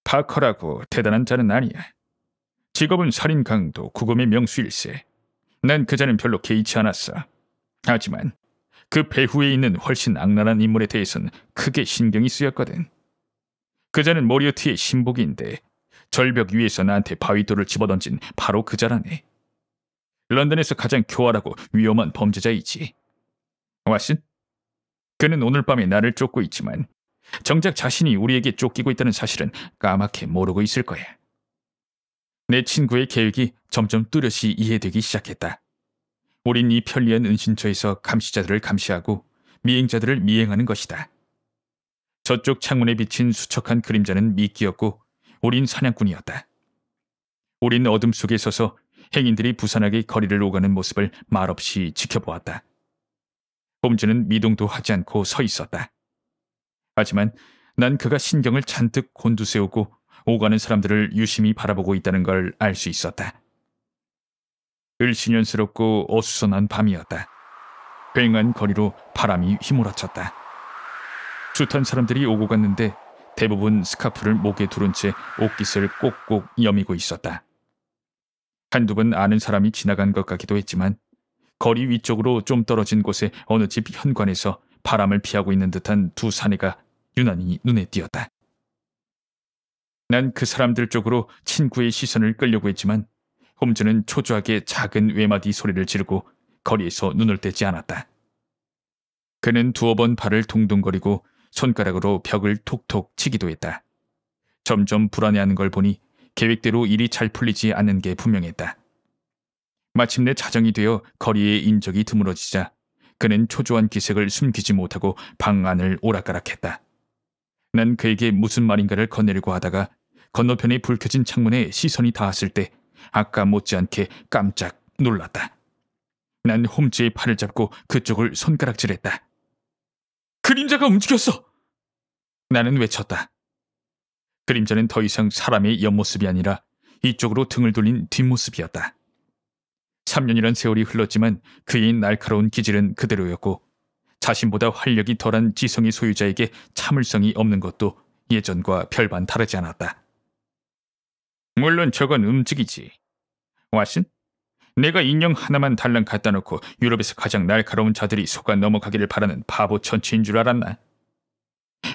파커라고 대단한 자는 아니야. 직업은 살인 강도, 구검의 명수일세. 난 그 자는 별로 개의치 않았어. 하지만 그 배후에 있는 훨씬 악랄한 인물에 대해서는 크게 신경이 쓰였거든. 그 자는 모리어티의 신복인데 절벽 위에서 나한테 바위돌을 집어던진 바로 그 자라네. 런던에서 가장 교활하고 위험한 범죄자이지. 왓슨? 그는 오늘 밤에 나를 쫓고 있지만 정작 자신이 우리에게 쫓기고 있다는 사실은 까맣게 모르고 있을 거야. 내 친구의 계획이 점점 뚜렷이 이해되기 시작했다. 우린 이 편리한 은신처에서 감시자들을 감시하고 미행자들을 미행하는 것이다. 저쪽 창문에 비친 수척한 그림자는 미끼였고 우린 사냥꾼이었다. 우린 어둠 속에 서서 행인들이 부산하게 거리를 오가는 모습을 말없이 지켜보았다. 홈즈는 미동도 하지 않고 서 있었다. 하지만 난 그가 신경을 잔뜩 곤두세우고 오가는 사람들을 유심히 바라보고 있다는 걸 알 수 있었다. 을씨년스럽고 어수선한 밤이었다. 휑한 거리로 바람이 휘몰아쳤다. 숱한 사람들이 오고 갔는데 대부분 스카프를 목에 두른 채 옷깃을 꼭꼭 여미고 있었다. 한두 번 아는 사람이 지나간 것 같기도 했지만 거리 위쪽으로 좀 떨어진 곳의 어느 집 현관에서 바람을 피하고 있는 듯한 두 사내가 유난히 눈에 띄었다. 난 그 사람들 쪽으로 친구의 시선을 끌려고 했지만 홈즈는 초조하게 작은 외마디 소리를 지르고 거리에서 눈을 떼지 않았다. 그는 두어 번 발을 동동거리고 손가락으로 벽을 톡톡 치기도 했다. 점점 불안해하는 걸 보니 계획대로 일이 잘 풀리지 않는 게 분명했다. 마침내 자정이 되어 거리에 인적이 드물어지자 그는 초조한 기색을 숨기지 못하고 방 안을 오락가락했다. 난 그에게 무슨 말인가를 건네려고 하다가 건너편에 불 켜진 창문에 시선이 닿았을 때 아까 못지않게 깜짝 놀랐다. 난 홈즈의 팔을 잡고 그쪽을 손가락질했다. 그림자가 움직였어! 나는 외쳤다. 그림자는 더 이상 사람의 옆모습이 아니라 이쪽으로 등을 돌린 뒷모습이었다. 3년이란 세월이 흘렀지만 그의 날카로운 기질은 그대로였고 자신보다 활력이 덜한 지성의 소유자에게 참을성이 없는 것도 예전과 별반 다르지 않았다. 물론 저건 움직이지. 왓슨? 내가 인형 하나만 달랑 갖다 놓고 유럽에서 가장 날카로운 자들이 속아 넘어가기를 바라는 바보 천치인 줄 알았나?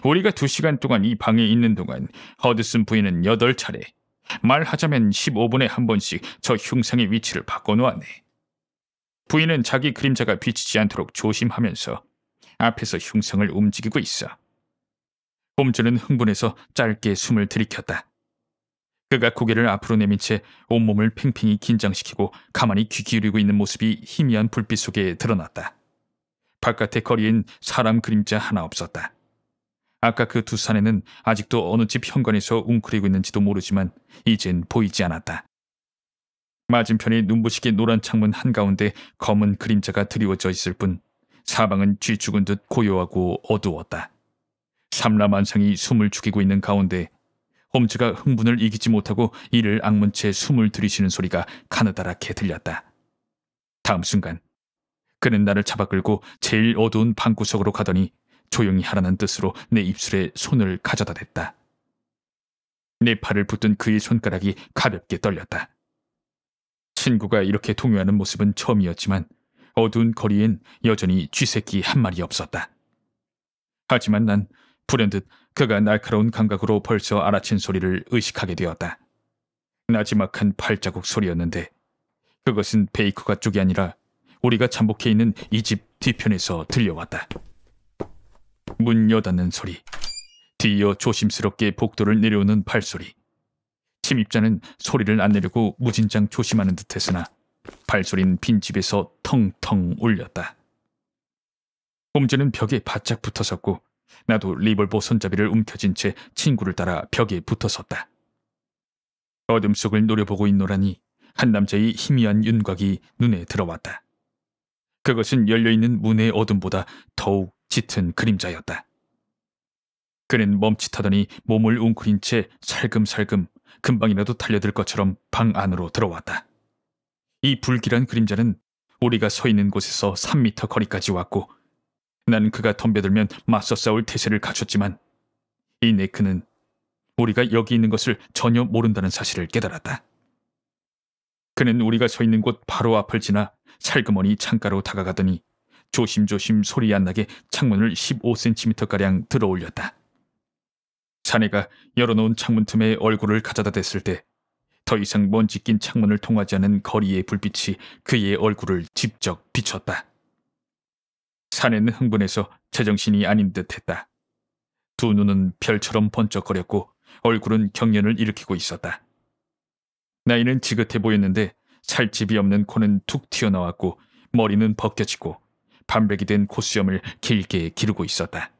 우리가 2시간 동안 이 방에 있는 동안 허드슨 부인은 8차례, 말하자면 15분에 한 번씩 저 흉상의 위치를 바꿔놓았네. 부인은 자기 그림자가 비치지 않도록 조심하면서 앞에서 흉상을 움직이고 있어. 홈즈는 흥분해서 짧게 숨을 들이켰다. 그가 고개를 앞으로 내민 채 온몸을 팽팽히 긴장시키고 가만히 귀 기울이고 있는 모습이 희미한 불빛 속에 드러났다. 바깥의 거리엔 사람 그림자 하나 없었다. 아까 그 두 사내는 아직도 어느 집 현관에서 웅크리고 있는지도 모르지만 이젠 보이지 않았다. 맞은편의 눈부시게 노란 창문 한가운데 검은 그림자가 드리워져 있을 뿐 사방은 쥐 죽은 듯 고요하고 어두웠다. 삼라만상이 숨을 죽이고 있는 가운데 홈즈가 흥분을 이기지 못하고 이를 악문 채 숨을 들이쉬는 소리가 가느다랗게 들렸다. 다음 순간 그는 나를 잡아 끌고 제일 어두운 방구석으로 가더니 조용히 하라는 뜻으로 내 입술에 손을 가져다 댔다. 내 팔을 붙든 그의 손가락이 가볍게 떨렸다. 친구가 이렇게 동요하는 모습은 처음이었지만 어두운 거리엔 여전히 쥐새끼 한 마리 없었다. 하지만 난 불현듯 그가 날카로운 감각으로 벌써 알아챈 소리를 의식하게 되었다. 나지막한 발자국 소리였는데 그것은 베이커가 쪽이 아니라 우리가 잠복해 있는 이 집 뒤편에서 들려왔다. 문 여닫는 소리, 뒤이어 조심스럽게 복도를 내려오는 발소리, 침입자는 소리를 안 내려고 무진장 조심하는 듯했으나 발소리는 빈집에서 텅텅 울렸다. 홈즈는 벽에 바짝 붙어섰고 나도 리볼버 손잡이를 움켜쥔 채 친구를 따라 벽에 붙어섰다. 어둠 속을 노려보고 있노라니 한 남자의 희미한 윤곽이 눈에 들어왔다. 그것은 열려있는 문의 어둠보다 더욱 짙은 그림자였다. 그는 멈칫하더니 몸을 웅크린 채 살금살금 금방이라도 달려들 것처럼 방 안으로 들어왔다. 이 불길한 그림자는 우리가 서 있는 곳에서 3미터 거리까지 왔고 나는 그가 덤벼들면 맞서 싸울 태세를 갖췄지만 이 네크는 우리가 여기 있는 것을 전혀 모른다는 사실을 깨달았다. 그는 우리가 서 있는 곳 바로 앞을 지나 살그머니 창가로 다가가더니 조심조심 소리 안 나게 창문을 15cm가량 들어 올렸다. 사내가 열어놓은 창문 틈에 얼굴을 가져다 댔을 때 더 이상 먼지 낀 창문을 통하지 않은 거리의 불빛이 그의 얼굴을 직접 비췄다. 사내는 흥분해서 제정신이 아닌 듯했다. 두 눈은 별처럼 번쩍거렸고 얼굴은 경련을 일으키고 있었다. 나이는 지긋해 보였는데 살집이 없는 코는 툭 튀어나왔고 머리는 벗겨지고 반백이 된 콧수염을 길게 기르고 있었다.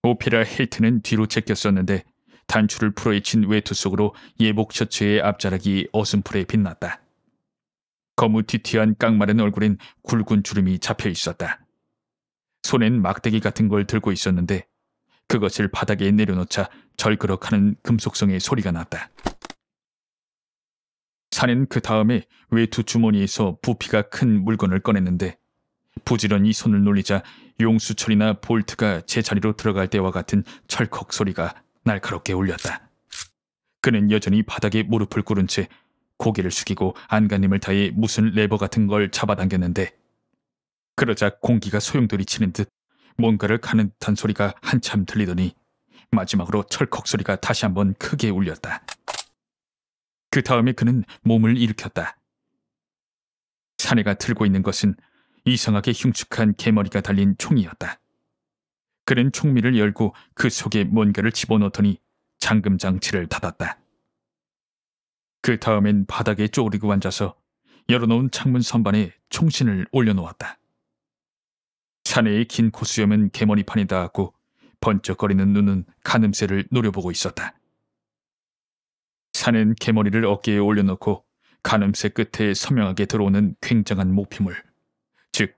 오페라 헬트는 뒤로 제꼈었는데 단추를 풀어헤친 외투 속으로 예복 셔츠의 앞자락이 어슴풀에 빛났다. 거무튀튀한 깡마른 얼굴엔 굵은 주름이 잡혀 있었다. 손엔 막대기 같은 걸 들고 있었는데 그것을 바닥에 내려놓자 절그럭하는 금속성의 소리가 났다. 사내는 그 다음에 외투 주머니에서 부피가 큰 물건을 꺼냈는데 부지런히 손을 놀리자 용수철이나 볼트가 제자리로 들어갈 때와 같은 철컥 소리가 날카롭게 울렸다. 그는 여전히 바닥에 무릎을 꿇은 채 고개를 숙이고 안간힘을 다해 무슨 레버 같은 걸 잡아당겼는데 그러자 공기가 소용돌이 치는 듯 뭔가를 가는 듯한 소리가 한참 들리더니 마지막으로 철컥 소리가 다시 한번 크게 울렸다. 그 다음에 그는 몸을 일으켰다. 사내가 들고 있는 것은 이상하게 흉측한 개머리가 달린 총이었다. 그는 총미를 열고 그 속에 뭔가를 집어넣더니 잠금 장치를 닫았다. 그 다음엔 바닥에 쪼그리고 앉아서 열어놓은 창문 선반에 총신을 올려놓았다. 사내의 긴 콧수염은 개머리판에 닿았고 번쩍거리는 눈은 가늠새를 노려보고 있었다. 사내는 개머리를 어깨에 올려놓고 가늠새 끝에 선명하게 들어오는 굉장한 목표물, 즉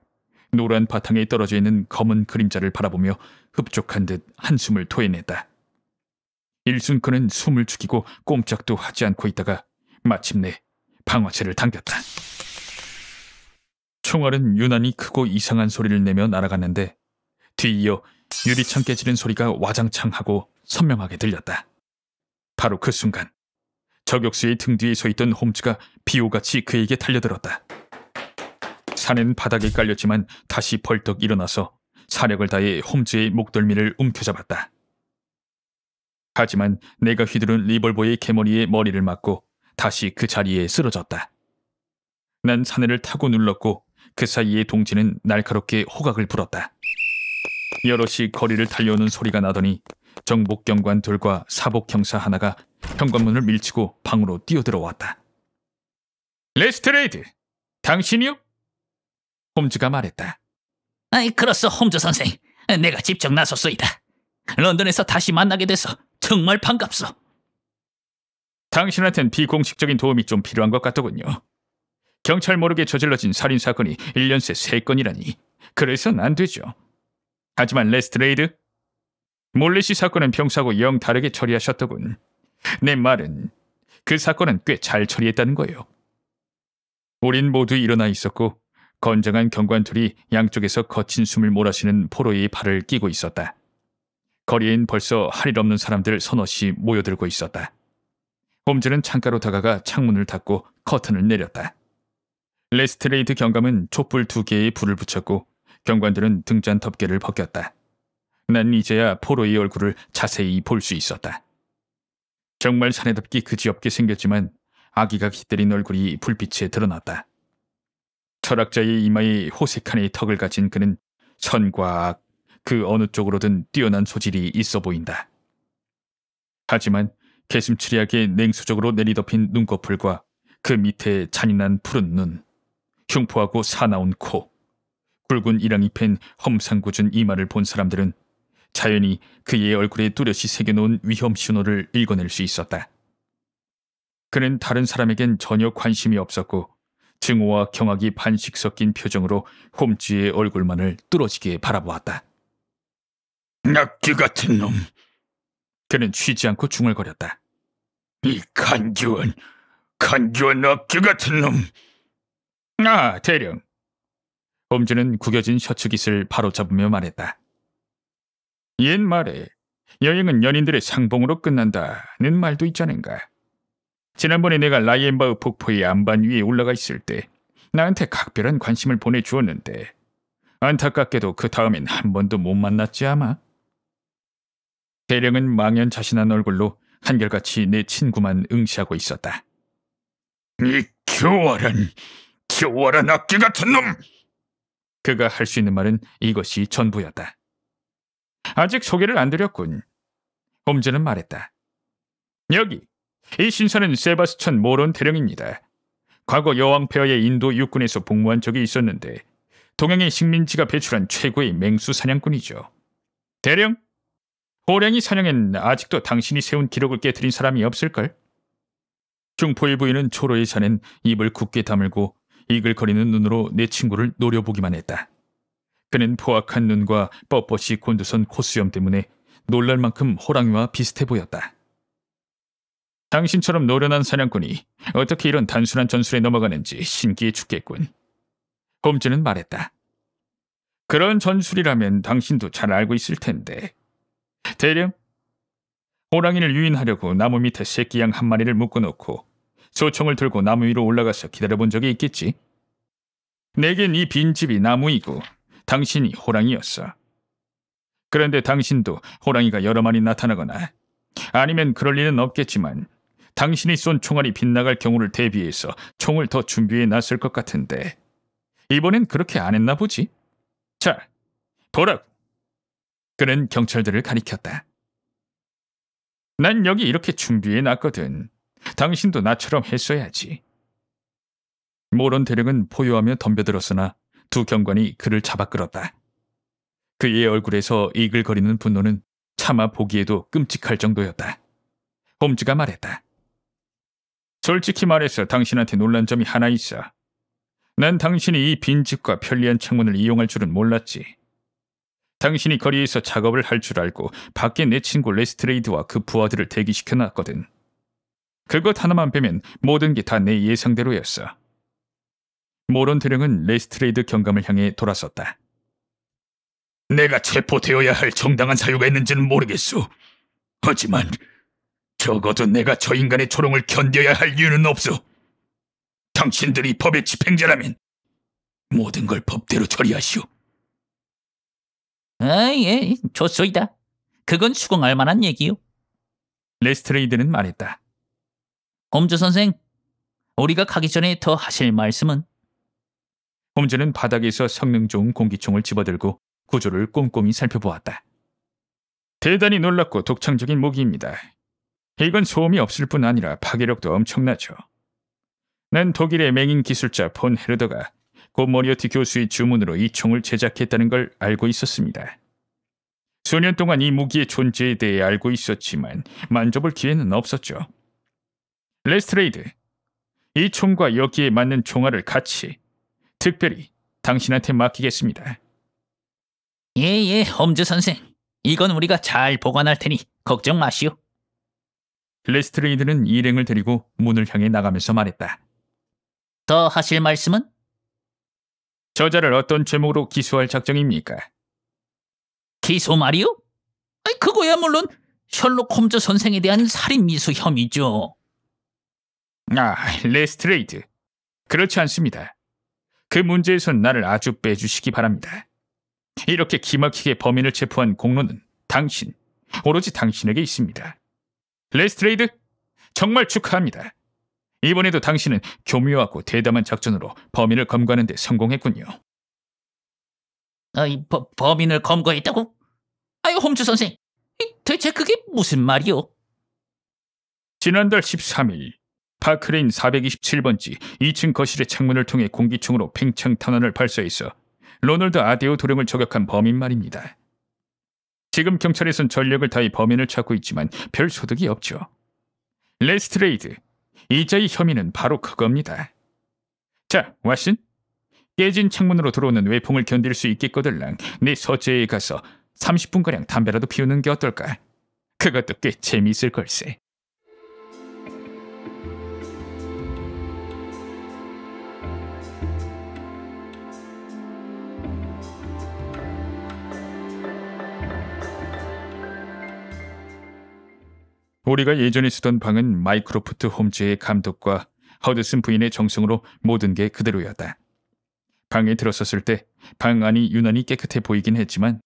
노란 바탕에 떨어져 있는 검은 그림자를 바라보며 흡족한 듯 한숨을 토해냈다. 일순간은 숨을 죽이고 꼼짝도 하지 않고 있다가 마침내 방아쇠를 당겼다. 총알은 유난히 크고 이상한 소리를 내며 날아갔는데 뒤이어 유리창 깨지는 소리가 와장창하고 선명하게 들렸다. 바로 그 순간 저격수의 등 뒤에 서 있던 홈즈가 비호같이 그에게 달려들었다. 사내는 바닥에 깔렸지만 다시 벌떡 일어나서 사력을 다해 홈즈의 목덜미를 움켜잡았다. 하지만 내가 휘두른 리볼버의 개머리에 머리를 맞고 다시 그 자리에 쓰러졌다. 난 사내를 타고 눌렀고 그 사이에 동지는 날카롭게 호각을 불었다. 여럿이 거리를 달려오는 소리가 나더니 정복경관 둘과 사복경사 하나가 현관문을 밀치고 방으로 뛰어들어왔다. 레스트레이드, 당신이요? 홈즈가 말했다. 아이, 그렇소, 홈즈 선생. 내가 직접 나섰소이다. 런던에서 다시 만나게 돼서 정말 반갑소. 당신한텐 비공식적인 도움이 좀 필요한 것 같더군요. 경찰 모르게 저질러진 살인사건이 1년 새 3건이라니. 그래서는 안 되죠. 하지만 레스트레이드, 몰래시 사건은 평소하고 영 다르게 처리하셨더군. 내 말은 그 사건은 꽤 잘 처리했다는 거예요. 우린 모두 일어나 있었고 건장한 경관 둘이 양쪽에서 거친 숨을 몰아쉬는 포로의 발을 끼고 있었다. 거리엔 벌써 할 일 없는 사람들 서너씩 모여들고 있었다. 홈즈는 창가로 다가가 창문을 닫고 커튼을 내렸다. 레스트레이드 경감은 촛불 2개에 불을 붙였고 경관들은 등잔 덮개를 벗겼다. 난 이제야 포로의 얼굴을 자세히 볼 수 있었다. 정말 사내답기 그지없게 생겼지만 아기가 깃들인 얼굴이 불빛에 드러났다. 철학자의 이마에 호색한의 턱을 가진 그는 선과 악, 그 어느 쪽으로든 뛰어난 소질이 있어 보인다. 하지만 개슴츠레하게 냉수적으로 내리덮인 눈꺼풀과 그 밑에 잔인한 푸른 눈, 흉포하고 사나운 코, 굵은 이랑이 팬 험상궂은 이마를 본 사람들은 자연히 그의 얼굴에 뚜렷이 새겨놓은 위험 신호를 읽어낼 수 있었다. 그는 다른 사람에겐 전혀 관심이 없었고 증오와 경악이 반씩 섞인 표정으로 홈즈의 얼굴만을 뚫어지게 바라보았다. 낙지 같은 놈, 그는 쉬지 않고 중얼거렸다. 이 간교한 낙지 같은 놈. 아, 대령. 홈즈는 구겨진 셔츠 깃을 바로잡으며 말했다. 옛말에 여행은 연인들의 상봉으로 끝난다는 말도 있잖은가. 지난번에 내가 라이엔바흐 폭포의 안반 위에 올라가 있을 때 나한테 각별한 관심을 보내주었는데 안타깝게도 그 다음엔 한 번도 못 만났지 아마. 대령은 망연자신한 얼굴로 한결같이 내 친구만 응시하고 있었다. 이 교활한 악기 같은 놈! 그가 할 수 있는 말은 이것이 전부였다. 아직 소개를 안 드렸군. 홈즈는 말했다. 여기, 이 신사는 세바스찬 모론 대령입니다. 과거 여왕 폐하의 인도 육군에서 복무한 적이 있었는데 동양의 식민지가 배출한 최고의 맹수 사냥꾼이죠. 대령, 호랭이 사냥엔 아직도 당신이 세운 기록을 깨트린 사람이 없을걸? 중포의 부인은 초로의 산엔 입을 굳게 다물고 이글거리는 눈으로 내 친구를 노려보기만 했다. 그는 포악한 눈과 뻣뻣이 곤두선 콧수염 때문에 놀랄 만큼 호랑이와 비슷해 보였다. 당신처럼 노련한 사냥꾼이 어떻게 이런 단순한 전술에 넘어가는지 신기해 죽겠군. 홈즈는 말했다. 그런 전술이라면 당신도 잘 알고 있을 텐데. 대령, 호랑이를 유인하려고 나무 밑에 새끼 양 한 마리를 묶어놓고 소총을 들고 나무 위로 올라가서 기다려본 적이 있겠지? 내겐 이 빈집이 나무이고 당신이 호랑이였어. 그런데 당신도 호랑이가 여러 마리 나타나거나 아니면 그럴 리는 없겠지만 당신이 쏜 총알이 빗나갈 경우를 대비해서 총을 더 준비해 놨을 것 같은데 이번엔 그렇게 안 했나 보지? 자, 보라고. 그는 경찰들을 가리켰다. 난 여기 이렇게 준비해 놨거든. 당신도 나처럼 했어야지. 모론 대령은 포효하며 덤벼들었으나 두 경관이 그를 잡아 끌었다. 그의 얼굴에서 이글거리는 분노는 차마 보기에도 끔찍할 정도였다. 홈즈가 말했다. 솔직히 말해서 당신한테 놀란 점이 하나 있어. 난 당신이 이 빈집과 편리한 창문을 이용할 줄은 몰랐지. 당신이 거리에서 작업을 할 줄 알고 밖에 내 친구 레스트레이드와 그 부하들을 대기시켜놨거든. 그것 하나만 빼면 모든 게 다 내 예상대로였어. 모론 대령은 레스트레이드 경감을 향해 돌아섰다. 내가 체포되어야 할 정당한 사유가 있는지는 모르겠소. 하지만 적어도 내가 저 인간의 조롱을 견뎌야 할 이유는 없소. 당신들이 법의 집행자라면 모든 걸 법대로 처리하시오. 예, 좋소이다. 그건 수긍할 만한 얘기요. 레스트레이드는 말했다. 홈즈 선생, 우리가 가기 전에 더 하실 말씀은? 홈즈는 바닥에서 성능 좋은 공기총을 집어들고 구조를 꼼꼼히 살펴보았다. 대단히 놀랍고 독창적인 무기입니다. 이건 소음이 없을 뿐 아니라 파괴력도 엄청나죠. 난 독일의 맹인 기술자 폰 헤르더가 고 머리어티 교수의 주문으로 이 총을 제작했다는 걸 알고 있었습니다. 수년 동안 이 무기의 존재에 대해 알고 있었지만 만져볼 기회는 없었죠. 레스트레이드, 이 총과 여기에 맞는 총알을 같이 특별히 당신한테 맡기겠습니다. 예, 홈즈 선생. 이건 우리가 잘 보관할 테니 걱정 마시오. 레스트레이드는 일행을 데리고 문을 향해 나가면서 말했다. 더 하실 말씀은? 저자를 어떤 제목으로 기소할 작정입니까? 기소 말이오? 그거야 물론 셜록 홈즈 선생에 대한 살인 미수 혐의죠. 아, 레스트레이드. 그렇지 않습니다. 그 문제에선 나를 아주 빼주시기 바랍니다. 이렇게 기막히게 범인을 체포한 공로는 당신, 오로지 당신에게 있습니다. 레스트레이드, 정말 축하합니다. 이번에도 당신은 교묘하고 대담한 작전으로 범인을 검거하는 데 성공했군요. 범인을 검거했다고? 홈즈 선생, 대체 그게 무슨 말이오? 지난달 13일 파크레인 427번지 2층 거실의 창문을 통해 공기총으로 팽창 탄환을 발사해서 로널드 아데오 도령을 저격한 범인 말입니다. 지금 경찰에선 전력을 다해 범인을 찾고 있지만 별 소득이 없죠. 레스트레이드, 이자의 혐의는 바로 그겁니다. 자, 왓슨, 깨진 창문으로 들어오는 외풍을 견딜 수 있겠거들랑 내 서재에 가서 30분가량 담배라도 피우는 게 어떨까? 그것도 꽤 재미있을 걸세. 우리가 예전에 쓰던 방은 마이크로프트 홈즈의 감독과 허드슨 부인의 정성으로 모든 게 그대로였다. 방에 들어섰을 때 방 안이 유난히 깨끗해 보이긴 했지만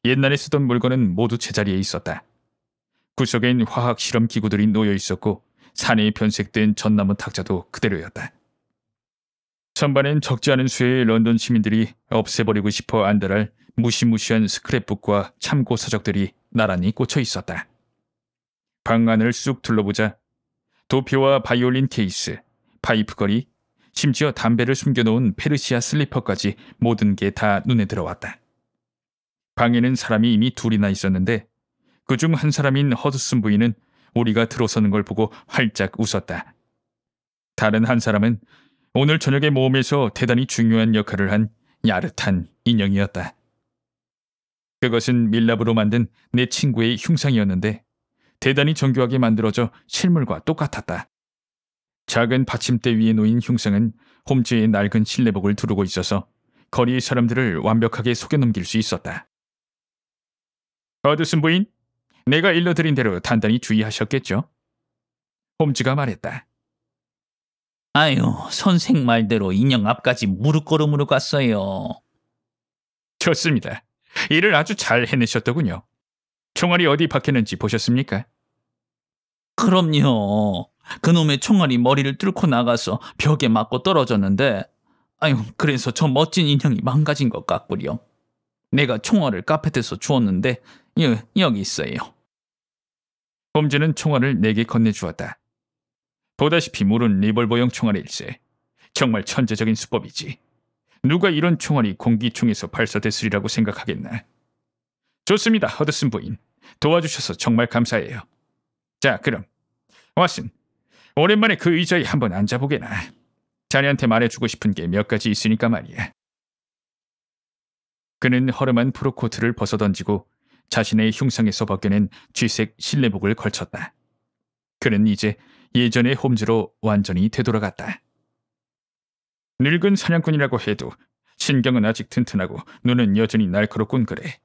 옛날에 쓰던 물건은 모두 제자리에 있었다. 구석엔 화학 실험 기구들이 놓여 있었고 산에 변색된 전나무 탁자도 그대로였다. 선반엔 적지 않은 수의 런던 시민들이 없애버리고 싶어 안달할 무시무시한 스크랩북과 참고 서적들이 나란히 꽂혀 있었다. 방 안을 쑥 둘러보자 도표와 바이올린 케이스, 파이프 거리, 심지어 담배를 숨겨놓은 페르시아 슬리퍼까지 모든 게 다 눈에 들어왔다. 방에는 사람이 이미 둘이나 있었는데 그중 한 사람인 허드슨 부인은 우리가 들어서는 걸 보고 활짝 웃었다. 다른 한 사람은 오늘 저녁의 모험에서 대단히 중요한 역할을 한 야릇한 인형이었다. 그것은 밀랍으로 만든 내 친구의 흉상이었는데 대단히 정교하게 만들어져 실물과 똑같았다. 작은 받침대 위에 놓인 흉상은 홈즈의 낡은 실내복을 두르고 있어서 거리의 사람들을 완벽하게 속여넘길 수 있었다. 허드슨 부인, 내가 일러드린 대로 단단히 주의하셨겠죠? 홈즈가 말했다. 아유, 선생 말대로 인형 앞까지 무릎걸음으로 갔어요. 좋습니다. 일을 아주 잘 해내셨더군요. 총알이 어디 박혔는지 보셨습니까? 그럼요. 그놈의 총알이 머리를 뚫고 나가서 벽에 맞고 떨어졌는데 아유, 그래서 저 멋진 인형이 망가진 것 같구려. 내가 총알을 카펫에서 주웠는데 여기 있어요. 홈즈는 총알을 내게 건네주었다. 보다시피 물은 리볼버용 총알일세. 정말 천재적인 수법이지. 누가 이런 총알이 공기총에서 발사됐으리라고 생각하겠나. 좋습니다, 허드슨 부인. 도와주셔서 정말 감사해요. 자, 그럼 왓슨, 오랜만에 그 의자에 한번 앉아보게나. 자네한테 말해주고 싶은 게 몇 가지 있으니까 말이야. 그는 허름한 프로코트를 벗어던지고 자신의 흉상에서 벗겨낸 쥐색 실내복을 걸쳤다. 그는 이제 예전의 홈즈로 완전히 되돌아갔다. 늙은 사냥꾼이라고 해도 신경은 아직 튼튼하고 눈은 여전히 날카롭군 그래.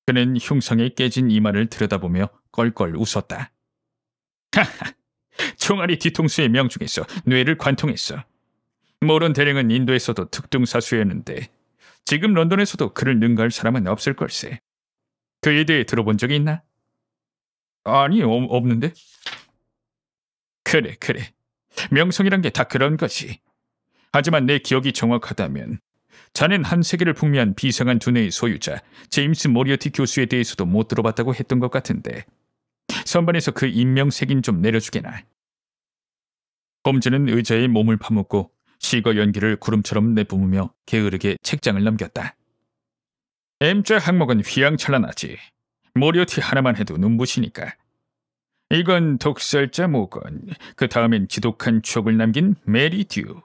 그는 흉상의 깨진 이마를 들여다보며 껄껄 웃었다. 하하, 총알이 뒤통수에 명중해서 뇌를 관통했어. 모론 대령은 인도에서도 특등사수였는데 지금 런던에서도 그를 능가할 사람은 없을 걸세. 그에 대해 들어본 적이 있나? 아니, 없는데? 그래. 명성이란 게 다 그런 거지. 하지만 내 기억이 정확하다면 자넨 한 세계를 풍미한 비상한 두뇌의 소유자 제임스 모리어티 교수에 대해서도 못 들어봤다고 했던 것 같은데 선반에서 그 인명색인 좀 내려주게나. 홈즈는 의자에 몸을 파묻고 시거 연기를 구름처럼 내뿜으며 게으르게 책장을 넘겼다. M자 항목은 휘황찬란하지. 모리어티 하나만 해도 눈부시니까. 이건 독설자 모건, 그 다음엔 지독한 추억을 남긴 메리 듀,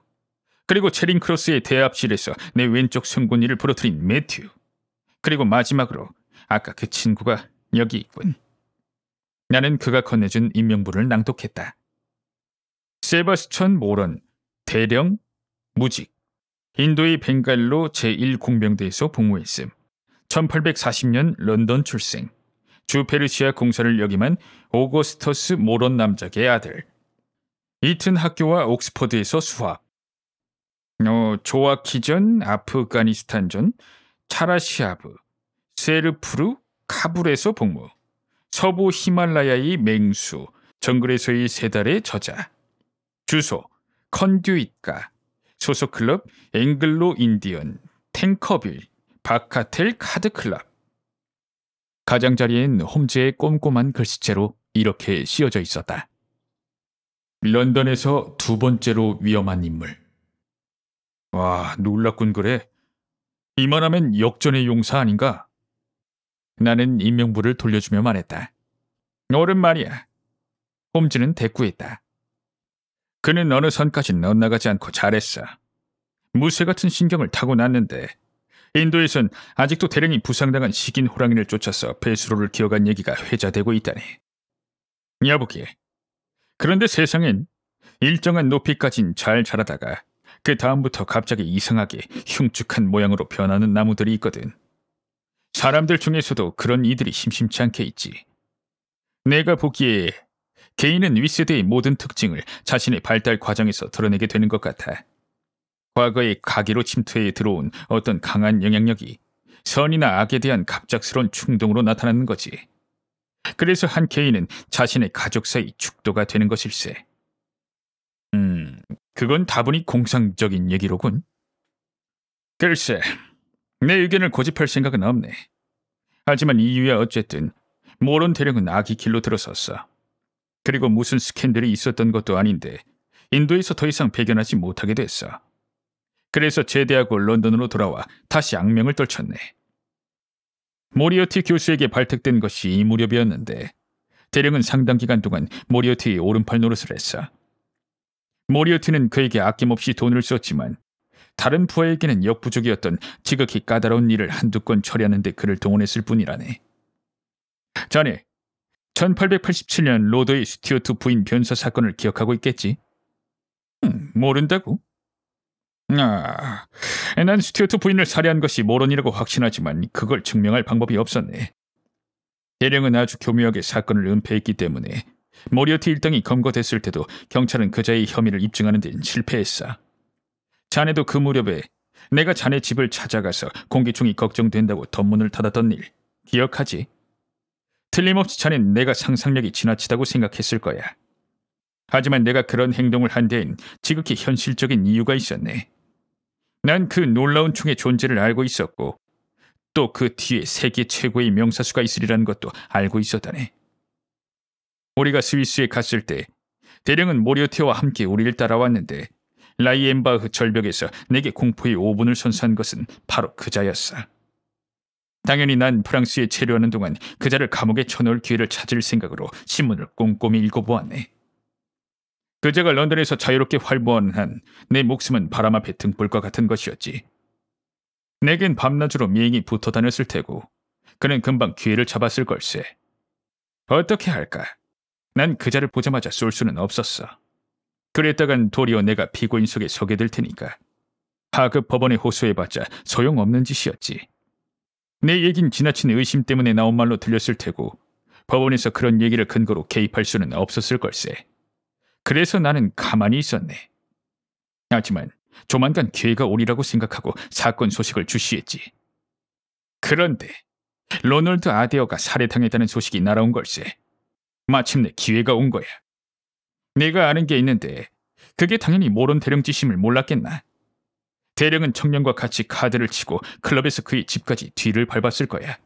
그리고 체링 크로스의 대합실에서 내 왼쪽 송곳니를 부러뜨린 매튜, 그리고 마지막으로 아까 그 친구가 여기 있군. 나는 그가 건네준 인명부를 낭독했다. 세바스천 모런, 대령, 무직, 인도의 벵갈로 제1공병대에서 복무했음. 1840년 런던 출생, 주 페르시아 공사를 역임한 오거스터스 모런 남작의 아들. 이튼 학교와 옥스퍼드에서 수학. 조아키전, 아프가니스탄전, 차라시아브, 세르푸르, 카불에서 복무. 서부 히말라야의 맹수, 정글에서의 세 달의 저자. 주소, 컨듀잇가. 소속 클럽, 앵글로 인디언, 탱커빌, 바카텔 카드클럽. 가장자리엔 홈즈의 꼼꼼한 글씨체로 이렇게 씌어져 있었다. 런던에서 두 번째로 위험한 인물. 와, 놀랍군 그래. 이만하면 역전의 용사 아닌가? 나는 인명부를 돌려주며 말했다. 옳은 말이야. 홈즈는 대꾸했다. 그는 어느 선까진 엇나가지 않고 잘했어. 무쇠 같은 신경을 타고났는데 인도에선 아직도 대령이 부상당한 식인 호랑이를 쫓아서 배수로를 기어간 얘기가 회자되고 있다네. 여보기, 그런데 세상엔 일정한 높이까진 잘 자라다가 그 다음부터 갑자기 이상하게 흉측한 모양으로 변하는 나무들이 있거든. 사람들 중에서도 그런 이들이 심심치 않게 있지. 내가 보기에 개인은 윗세대의 모든 특징을 자신의 발달 과정에서 드러내게 되는 것 같아. 과거에 가기로 침투해 들어온 어떤 강한 영향력이 선이나 악에 대한 갑작스러운 충동으로 나타나는 거지. 그래서 한 개인은 자신의 가족 사이 죽도가 되는 것일세. 그건 다분히 공상적인 얘기로군. 글쎄, 내 의견을 고집할 생각은 없네. 하지만 이유야 어쨌든 모론 대령은 악이 길로 들어섰어. 그리고 무슨 스캔들이 있었던 것도 아닌데 인도에서 더 이상 배견하지 못하게 됐어. 그래서 제대하고 런던으로 돌아와 다시 악명을 떨쳤네. 모리어티 교수에게 발탁된 것이 이 무렵이었는데 대령은 상당 기간 동안 모리어티의 오른팔 노릇을 했어. 모리어티는 그에게 아낌없이 돈을 썼지만 다른 부하에게는 역부족이었던 지극히 까다로운 일을 한두 건 처리하는 데 그를 동원했을 뿐이라네. 자네, 1887년 로더의 스튜어트 부인 변사 사건을 기억하고 있겠지? 모른다고? 난 스튜어트 부인을 살해한 것이 모론이라고 확신하지만 그걸 증명할 방법이 없었네. 대령은 아주 교묘하게 사건을 은폐했기 때문에 모리어티 일당이 검거됐을 때도 경찰은 그자의 혐의를 입증하는 데는 실패했어. 자네도 그 무렵에 내가 자네 집을 찾아가서 공기중이 걱정된다고 덧문을 닫았던 일 기억하지? 틀림없이 자넨 내가 상상력이 지나치다고 생각했을 거야. 하지만 내가 그런 행동을 한 데엔 지극히 현실적인 이유가 있었네. 난 그 놀라운 총의 존재를 알고 있었고 또 그 뒤에 세계 최고의 명사수가 있으리라는 것도 알고 있었다네. 우리가 스위스에 갔을 때 대령은 모리어티와 함께 우리를 따라왔는데 라이엔바흐 절벽에서 내게 공포의 5분을 선사한 것은 바로 그자였어. 당연히 난 프랑스에 체류하는 동안 그자를 감옥에 쳐넣을 기회를 찾을 생각으로 신문을 꼼꼼히 읽어보았네. 그자가 런던에서 자유롭게 활보하는 한 내 목숨은 바람 앞에 등불과 같은 것이었지. 내겐 밤낮으로 미행이 붙어 다녔을 테고 그는 금방 기회를 잡았을 걸세. 어떻게 할까? 난 그자를 보자마자 쏠 수는 없었어. 그랬다간 도리어 내가 피고인석에 서게 될 테니까. 하급 법원에 호소해봤자 소용없는 짓이었지. 내 얘긴 지나친 의심 때문에 나온 말로 들렸을 테고 법원에서 그런 얘기를 근거로 개입할 수는 없었을 걸세. 그래서 나는 가만히 있었네. 하지만 조만간 기회가 오리라고 생각하고 사건 소식을 주시했지. 그런데 로널드 아데어가 살해당했다는 소식이 날아온 걸세. 마침내 기회가 온 거야. 내가 아는 게 있는데 그게 당연히 모론 대령 짓임을 몰랐겠나. 대령은 청년과 같이 카드를 치고 클럽에서 그의 집까지 뒤를 밟았을 거야.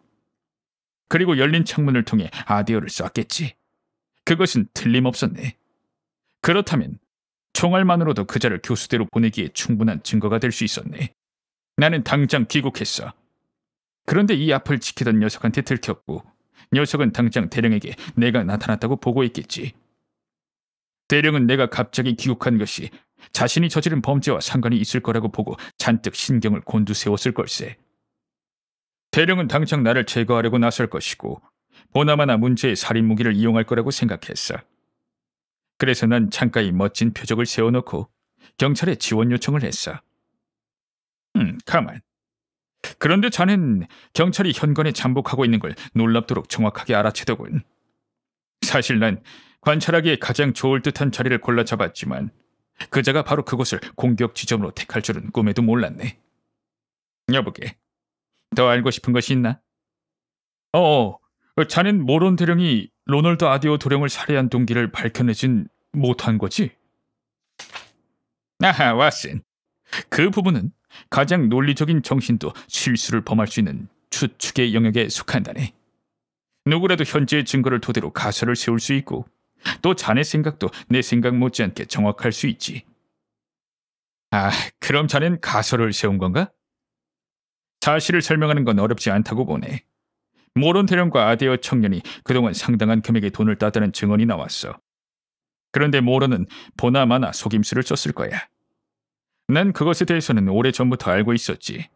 그리고 열린 창문을 통해 아데어를 쐈겠지. 그것은 틀림없었네. 그렇다면 총알만으로도 그자를 교수대로 보내기에 충분한 증거가 될 수 있었네. 나는 당장 귀국했어. 그런데 이 앞을 지키던 녀석한테 들켰고 녀석은 당장 대령에게 내가 나타났다고 보고했겠지. 대령은 내가 갑자기 귀국한 것이 자신이 저지른 범죄와 상관이 있을 거라고 보고 잔뜩 신경을 곤두세웠을 걸세. 대령은 당장 나를 제거하려고 나설 것이고 보나마나 문제의 살인 무기를 이용할 거라고 생각했어. 그래서 난 창가에 멋진 표적을 세워놓고 경찰에 지원 요청을 했어. 가만. 그런데 자넨 경찰이 현관에 잠복하고 있는 걸 놀랍도록 정확하게 알아채더군. 사실 난 관찰하기에 가장 좋을 듯한 자리를 골라 잡았지만 그자가 바로 그곳을 공격 지점으로 택할 줄은 꿈에도 몰랐네. 여보게, 더 알고 싶은 것이 있나? 자넨 모론 대령이 로널드 아디오 도령을 살해한 동기를 밝혀내진 못한 거지? 아하, 왓슨. 그 부분은 가장 논리적인 정신도 실수를 범할 수 있는 추측의 영역에 속한다네. 누구라도 현재의 증거를 토대로 가설을 세울 수 있고 또 자네 생각도 내 생각 못지않게 정확할 수 있지. 아, 그럼 자넨 가설을 세운 건가? 사실을 설명하는 건 어렵지 않다고 보네. 모론 대령과 아데어 청년이 그동안 상당한 금액의 돈을 땄다는 증언이 나왔어. 그런데 모론은 보나마나 속임수를 썼을 거야. 난 그것에 대해서는 오래전부터 알고 있었지.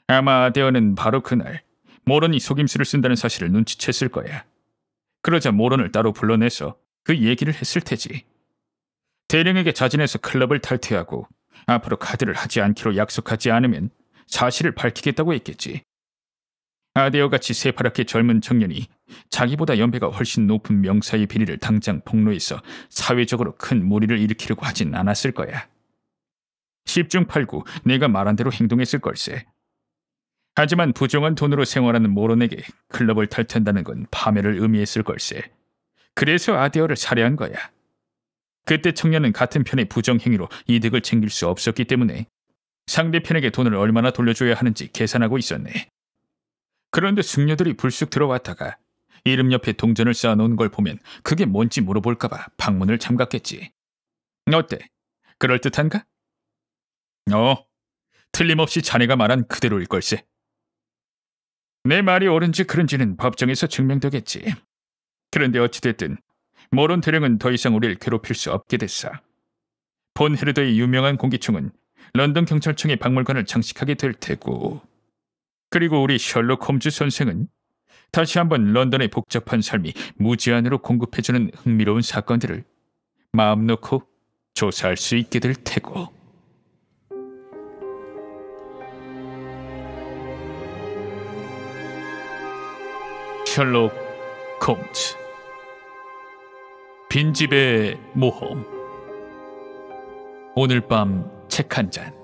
아마 아데어는 바로 그날 모론이 속임수를 쓴다는 사실을 눈치챘을 거야. 그러자 모론을 따로 불러내서 그 얘기를 했을 테지. 대령에게 자진해서 클럽을 탈퇴하고 앞으로 카드를 하지 않기로 약속하지 않으면 사실을 밝히겠다고 했겠지. 아데어같이 새파랗게 젊은 청년이 자기보다 연배가 훨씬 높은 명사의 비리를 당장 폭로해서 사회적으로 큰 무리를 일으키려고 하진 않았을 거야. 10중 8구 내가 말한 대로 행동했을 걸세. 하지만 부정한 돈으로 생활하는 모론에게 클럽을 탈퇴한다는 건 파멸을 의미했을 걸세. 그래서 아데어를 살해한 거야. 그때 청년은 같은 편의 부정행위로 이득을 챙길 수 없었기 때문에 상대편에게 돈을 얼마나 돌려줘야 하는지 계산하고 있었네. 그런데 숙녀들이 불쑥 들어왔다가 이름 옆에 동전을 쌓아놓은 걸 보면 그게 뭔지 물어볼까봐 방문을 잠갔겠지. 어때? 그럴듯한가? 틀림없이 자네가 말한 그대로일 걸세. 내 말이 옳은지 그른지는 법정에서 증명되겠지. 그런데 어찌됐든 모론 대령은 더 이상 우리를 괴롭힐 수 없게 됐어. 본 헤르더의 유명한 공기총은 런던 경찰청의 박물관을 장식하게 될 테고, 그리고 우리 셜록 홈즈 선생은 다시 한번 런던의 복잡한 삶이 무제한으로 공급해주는 흥미로운 사건들을 마음 놓고 조사할 수 있게 될 테고. 셜록 홈즈 빈집의 모험. 오늘 밤 책 한 잔.